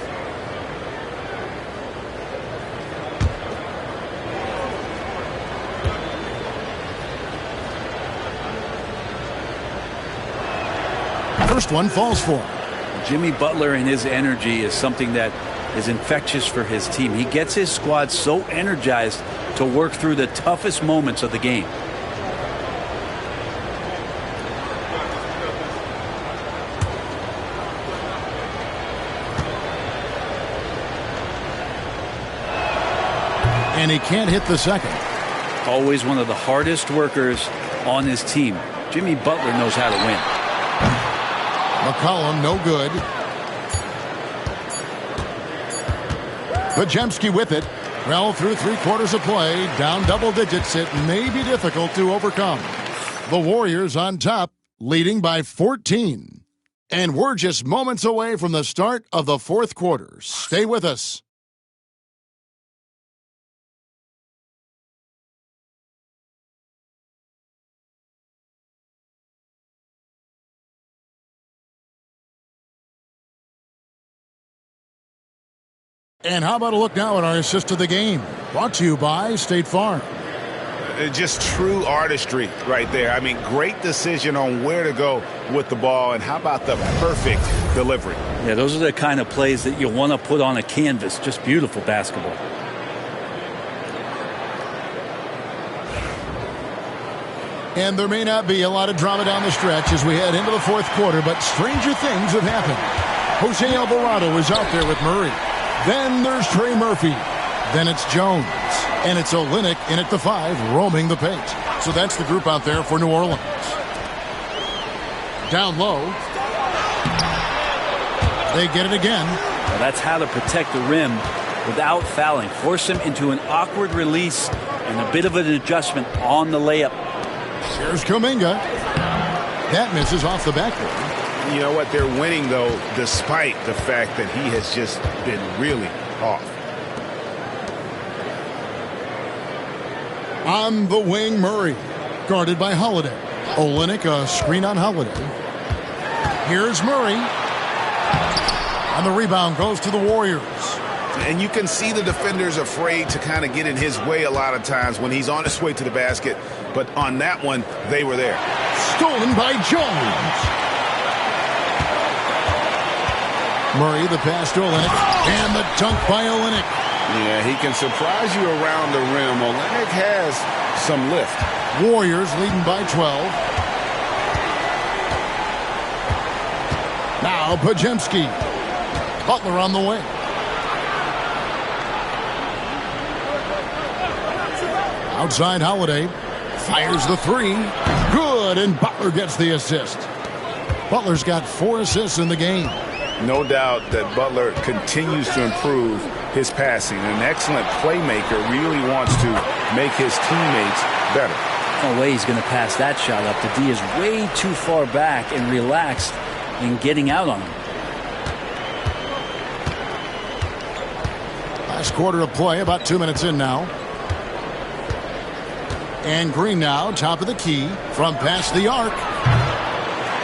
First one falls for him. Jimmy Butler and his energy is something that is infectious for his team. He gets his squad so energized to work through the toughest moments of the game. And he can't hit the second. Always one of the hardest workers on his team. Jimmy Butler knows how to win. McCollum, no good. Pajemski with it. Well, through 3/4 of play, down double digits, it may be difficult to overcome. The Warriors on top, leading by 14. And we're just moments away from the start of the fourth quarter. Stay with us. And how about a look now at our assist of the game? Brought to you by State Farm. Just true artistry right there. I mean, great decision on where to go with the ball, and how about the perfect delivery? Yeah, those are the kind of plays that you want to put on a canvas. Just beautiful basketball. And there may not be a lot of drama down the stretch as we head into the fourth quarter, but stranger things have happened. Jose Alvarado is out there with Murray. Then there's Trey Murphy. Then it's Jones. And it's Olynyk in at the 5, roaming the paint. So that's the group out there for New Orleans. Down low. They get it again. Well, that's how to protect the rim without fouling. Force him into an awkward release and a bit of an adjustment on the layup. Here's Kuminga. That misses off the backboard. You know what? They're winning, though, despite the fact that he has just been really off. On the wing, Murray. Guarded by Holiday. Olynyk, a screen on Holiday. Here's Murray. And the rebound goes to the Warriors. And you can see the defenders afraid to kind of get in his way a lot of times when he's on his way to the basket. But on that one, they were there. Stolen by Jones. Murray, the pass to Olynyk, and the dunk by Olynyk. Yeah, he can surprise you around the rim. Olynyk has some lift. Warriors leading by 12. Now Pajemski. Butler on the wing. Outside Holiday. Fires the 3. Good, and Butler gets the assist. Butler's got 4 assists in the game. No doubt that Butler continues to improve his passing. An excellent playmaker, really wants to make his teammates better. No way he's going to pass that shot up. The D is way too far back and relaxed in getting out on him. Last quarter of play, about 2 minutes in now. And Green now, top of the key, from past the arc.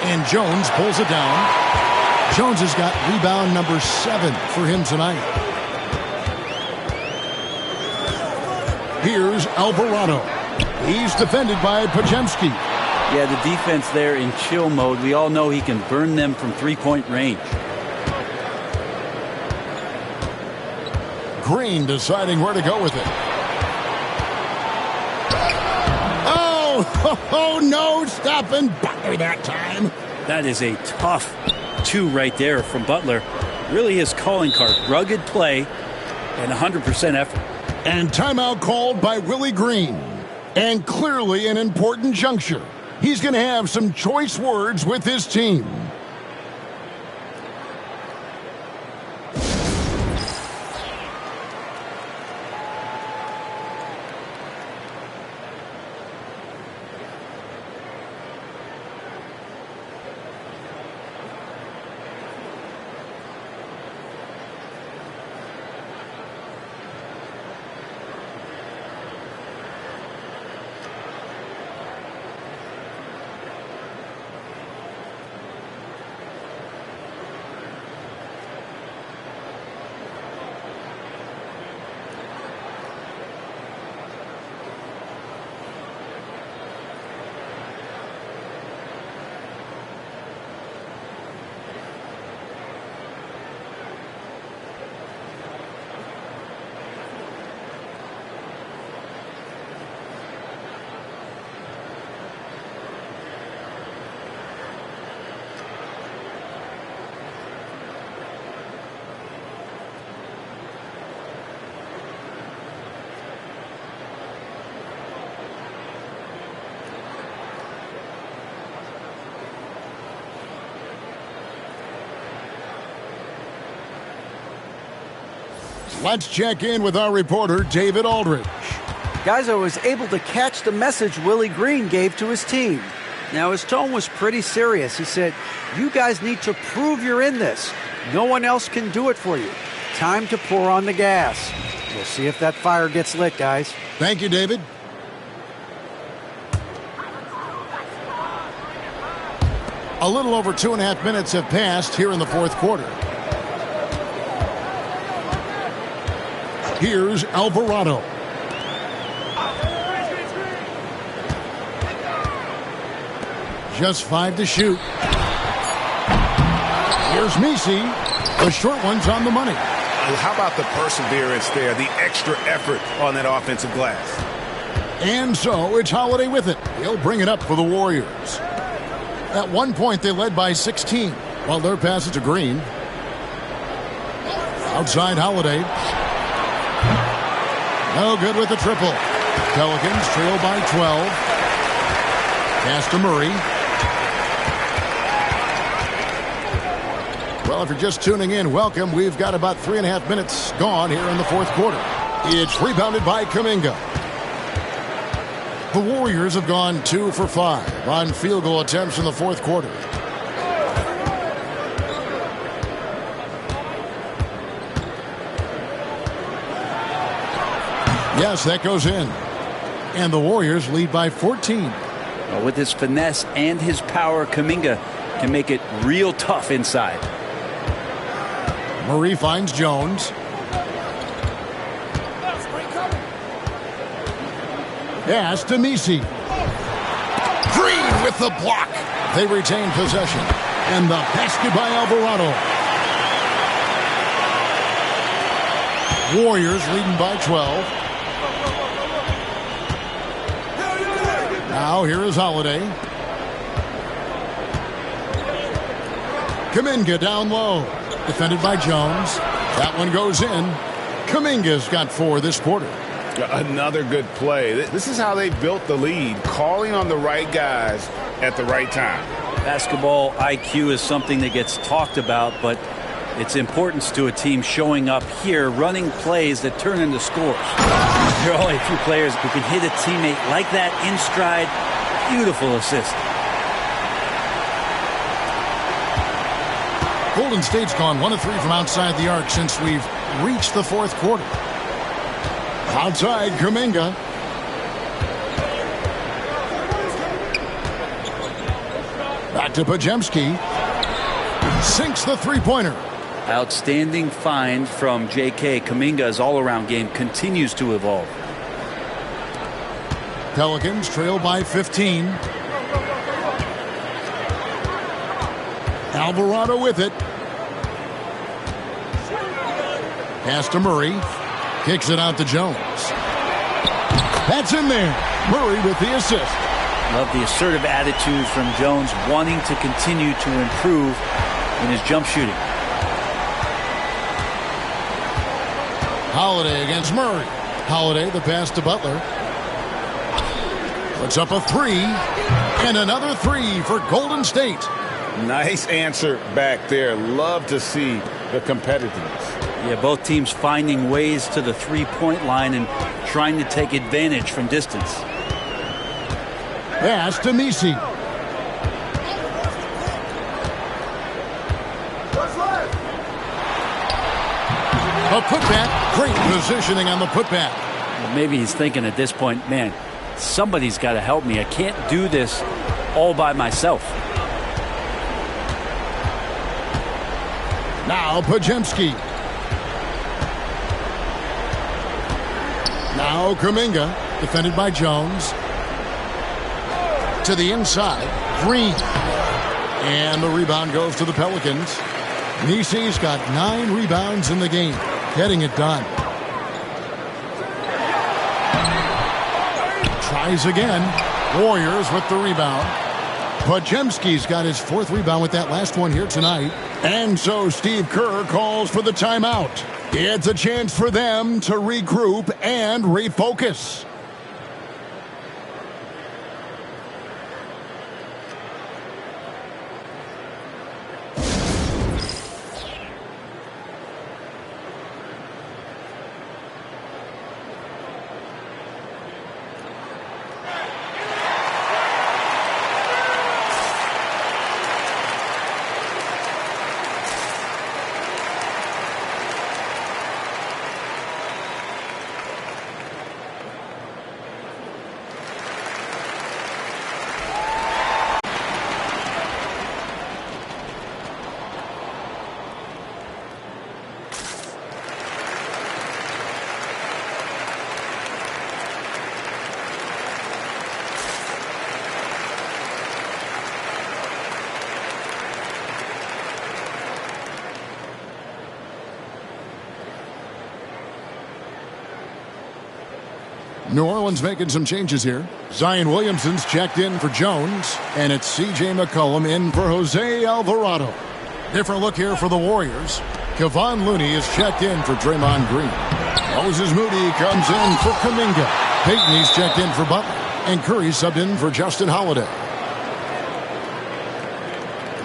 And Jones pulls it down. Jones has got rebound number 7 for him tonight. Here's Alvarado. He's defended by Pajemski. Yeah, the defense there in chill mode. We all know he can burn them from three-point range. Green deciding where to go with it. Oh, no, stopping Butler that time. That is a tough 2 right there from Butler. Really his calling card. Rugged play and 100% effort. And timeout called by Willie Green. And clearly an important juncture. He's going to have some choice words with his team. Let's check in with our reporter, David Aldridge. Guys, I was able to catch the message Willie Green gave to his team. Now, his tone was pretty serious. He said, "You guys need to prove you're in this. No one else can do it for you. Time to pour on the gas." We'll see if that fire gets lit, guys. Thank you, David. A little over 2.5 minutes have passed here in the fourth quarter. Here's Alvarado. Just 5 to shoot. Here's Messi. The short one's on the money. How about the perseverance there, the extra effort on that offensive glass? And so it's Holiday with it. He'll bring it up for the Warriors. At one point, they led by 16. While their pass it to Green. Outside Holiday. No good with the triple. Pelicans trail by 12. Pass to Murray. Well, if you're just tuning in, welcome. We've got about 3.5 minutes gone here in the fourth quarter. It's rebounded by Kuminga. The Warriors have gone 2 for 5 on field goal attempts in the fourth quarter. Yes, that goes in. And the Warriors lead by 14. Well, with his finesse and his power, Kuminga can make it real tough inside. Murray finds Jones. Pass to Messi. Green with the block. They retain possession. And the basket by Alvarado. Warriors leading by 12. Now here is Holiday. Kuminga down low. Defended by Jones. That one goes in. Kuminga's got 4 this quarter. Another good play. This is how they built the lead, calling on the right guys at the right time. Basketball IQ is something that gets talked about, but its importance to a team showing up here, running plays that turn into scores. There are only a few players who can hit a teammate like that in stride. Beautiful assist. Golden State's gone 1 of 3 from outside the arc since we've reached the fourth quarter. Outside, Kuminga. Back to Pajemski. Sinks the three-pointer. Outstanding find from J.K. Kuminga's all-around game continues to evolve. Pelicans trail by 15. Alvarado with it. Pass to Murray. Kicks it out to Jones. That's in there. Murray with the assist. Love the assertive attitude from Jones, wanting to continue to improve in his jump shooting. Holiday against Murray. Holiday, the pass to Butler. Puts up a 3. And another 3 for Golden State. Nice answer back there. Love to see the competitiveness. Yeah, both teams finding ways to the three-point line and trying to take advantage from distance. Pass to Messi. A putback. Great positioning on the putback. Well, maybe he's thinking at this point, man, somebody's got to help me. I can't do this all by myself. Now Pajemski. Now Kuminga, defended by Jones. To the inside, Green. And the rebound goes to the Pelicans. Messi's got 9 rebounds in the game, getting it done. Tries again. Warriors with the rebound. Pajemski's got his 4th rebound with that last one here tonight. And so Steve Kerr calls for the timeout. It's a chance for them to regroup and refocus. New Orleans making some changes here. Zion Williamson's checked in for Jones, and it's C.J. McCollum in for Jose Alvarado. Different look here for the Warriors. Kevon Looney is checked in for Draymond Green. Moses Moody comes in for Kuminga. Payton, he's checked in for Butler. And Curry subbed in for Justin Holiday.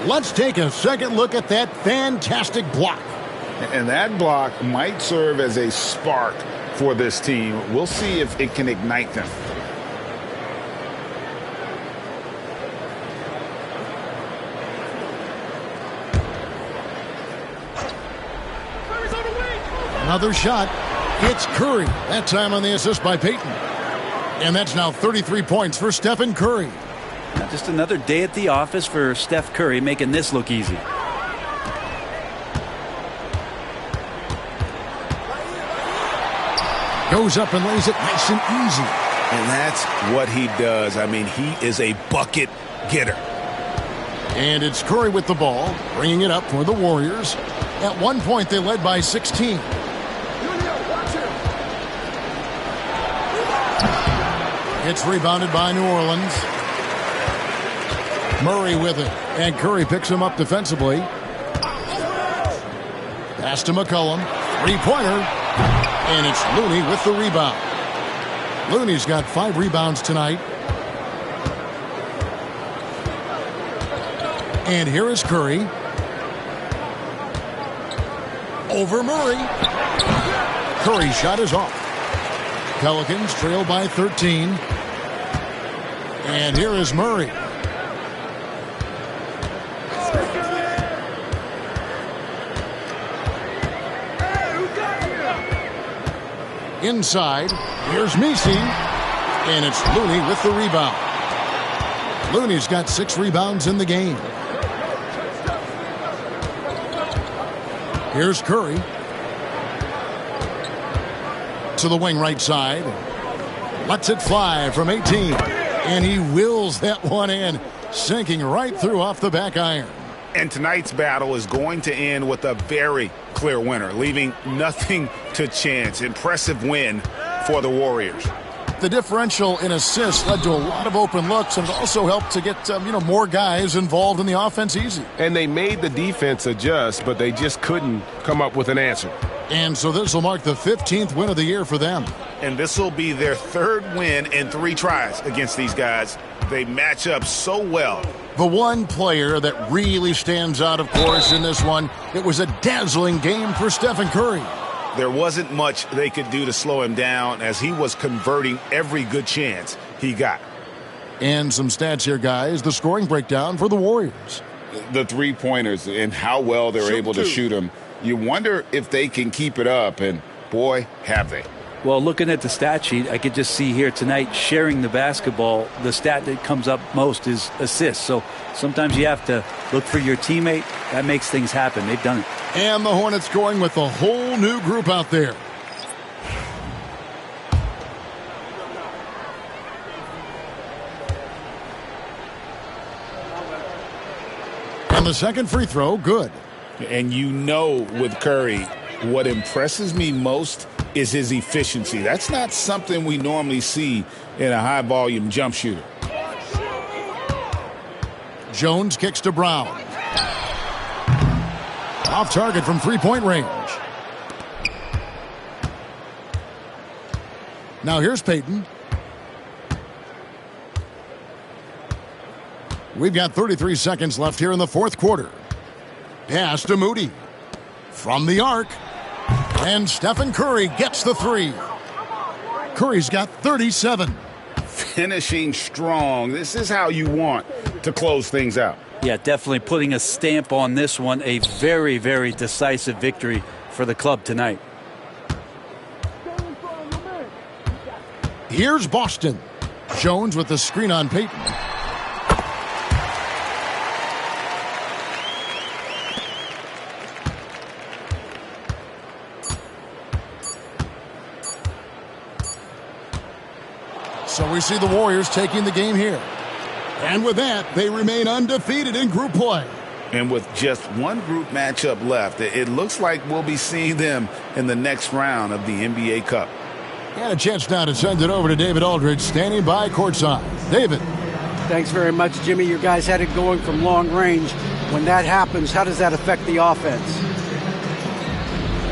Let's take a second look at that fantastic block. And that block might serve as a spark for this team. We'll see if it can ignite them. Another shot. It's Curry. That time on the assist by Payton. And that's now 33 points for Stephen Curry. Now just another day at the office for Steph Curry, making this look easy. Goes up and lays it nice and easy. And that's what he does. I mean, he is a bucket getter. And it's Curry with the ball, bringing it up for the Warriors. At one point, they led by 16. It's rebounded by New Orleans. Murray with it. And Curry picks him up defensively. Pass to McCollum. Three-pointer. And it's Looney with the rebound. Looney's got 5 rebounds tonight. And here is Curry. Over Murray. Curry's shot is off. Pelicans trail by 13. And here is Murray. Inside, here's Messi, and it's Looney with the rebound. Looney's got 6 rebounds in the game. Here's Curry. To the wing right side. Lets it fly from 18. And he wills that one in, sinking right through off the back iron. And tonight's battle is going to end with a very clear winner, leaving nothing to chance. Impressive win for the Warriors. The differential in assists led to a lot of open looks and also helped to get more guys involved in the offense easy. And they made the defense adjust, but they just couldn't come up with an answer. And so this will mark the 15th win of the year for them. And this will be their 3rd win in 3 tries against these guys. They match up so well. The one player that really stands out, of course, in this one, it was a dazzling game for Stephen Curry. There wasn't much they could do to slow him down as he was converting every good chance he got. And some stats here, guys. The scoring breakdown for the Warriors. The three-pointers and how well they're able to shoot them. You wonder if they can keep it up, and boy, have they. Well, looking at the stat sheet, I could just see here tonight sharing the basketball. The stat that comes up most is assists. So sometimes you have to look for your teammate. That makes things happen. They've done it. And the Hornets going with a whole new group out there. And the second free throw, good. And you know with Curry, what impresses me most is his efficiency. That's not something we normally see in a high-volume jump shooter. Jones kicks to Brown. Off target from three-point range. Now here's Payton. We've got 33 seconds left here in the fourth quarter. Pass to Moody. From the arc. And Stephen Curry gets the 3. Curry's got 37. Finishing strong. This is how you want to close things out. Yeah, definitely putting a stamp on this one. A very, very decisive victory for the club tonight. Here's Boston. Jones with the screen on Payton. So we see the Warriors taking the game here. And with that, they remain undefeated in group play. And with just one group matchup left, it looks like we'll be seeing them in the next round of the NBA Cup. And a chance now to send it over to David Aldridge, standing by courtside. David. Thanks very much, Jimmy. You guys had it going from long range. When that happens, how does that affect the offense?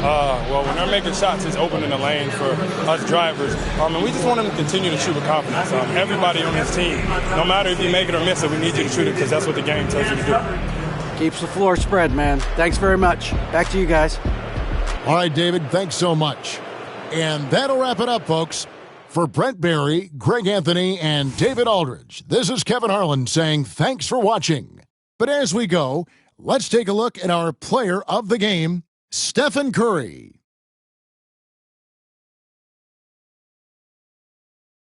Well, when they're making shots, it's opening the lane for us drivers. And we just want them to continue to shoot with confidence. Everybody on this team, no matter if you make it or miss it, we need you to shoot it because that's what the game tells you to do. Keeps the floor spread, man. Thanks very much. Back to you guys. All right, David, thanks so much. And that'll wrap it up, folks. For Brent Barry, Greg Anthony, and David Aldridge, this is Kevin Harlan saying thanks for watching. But as we go, let's take a look at our player of the game, Stephen Curry.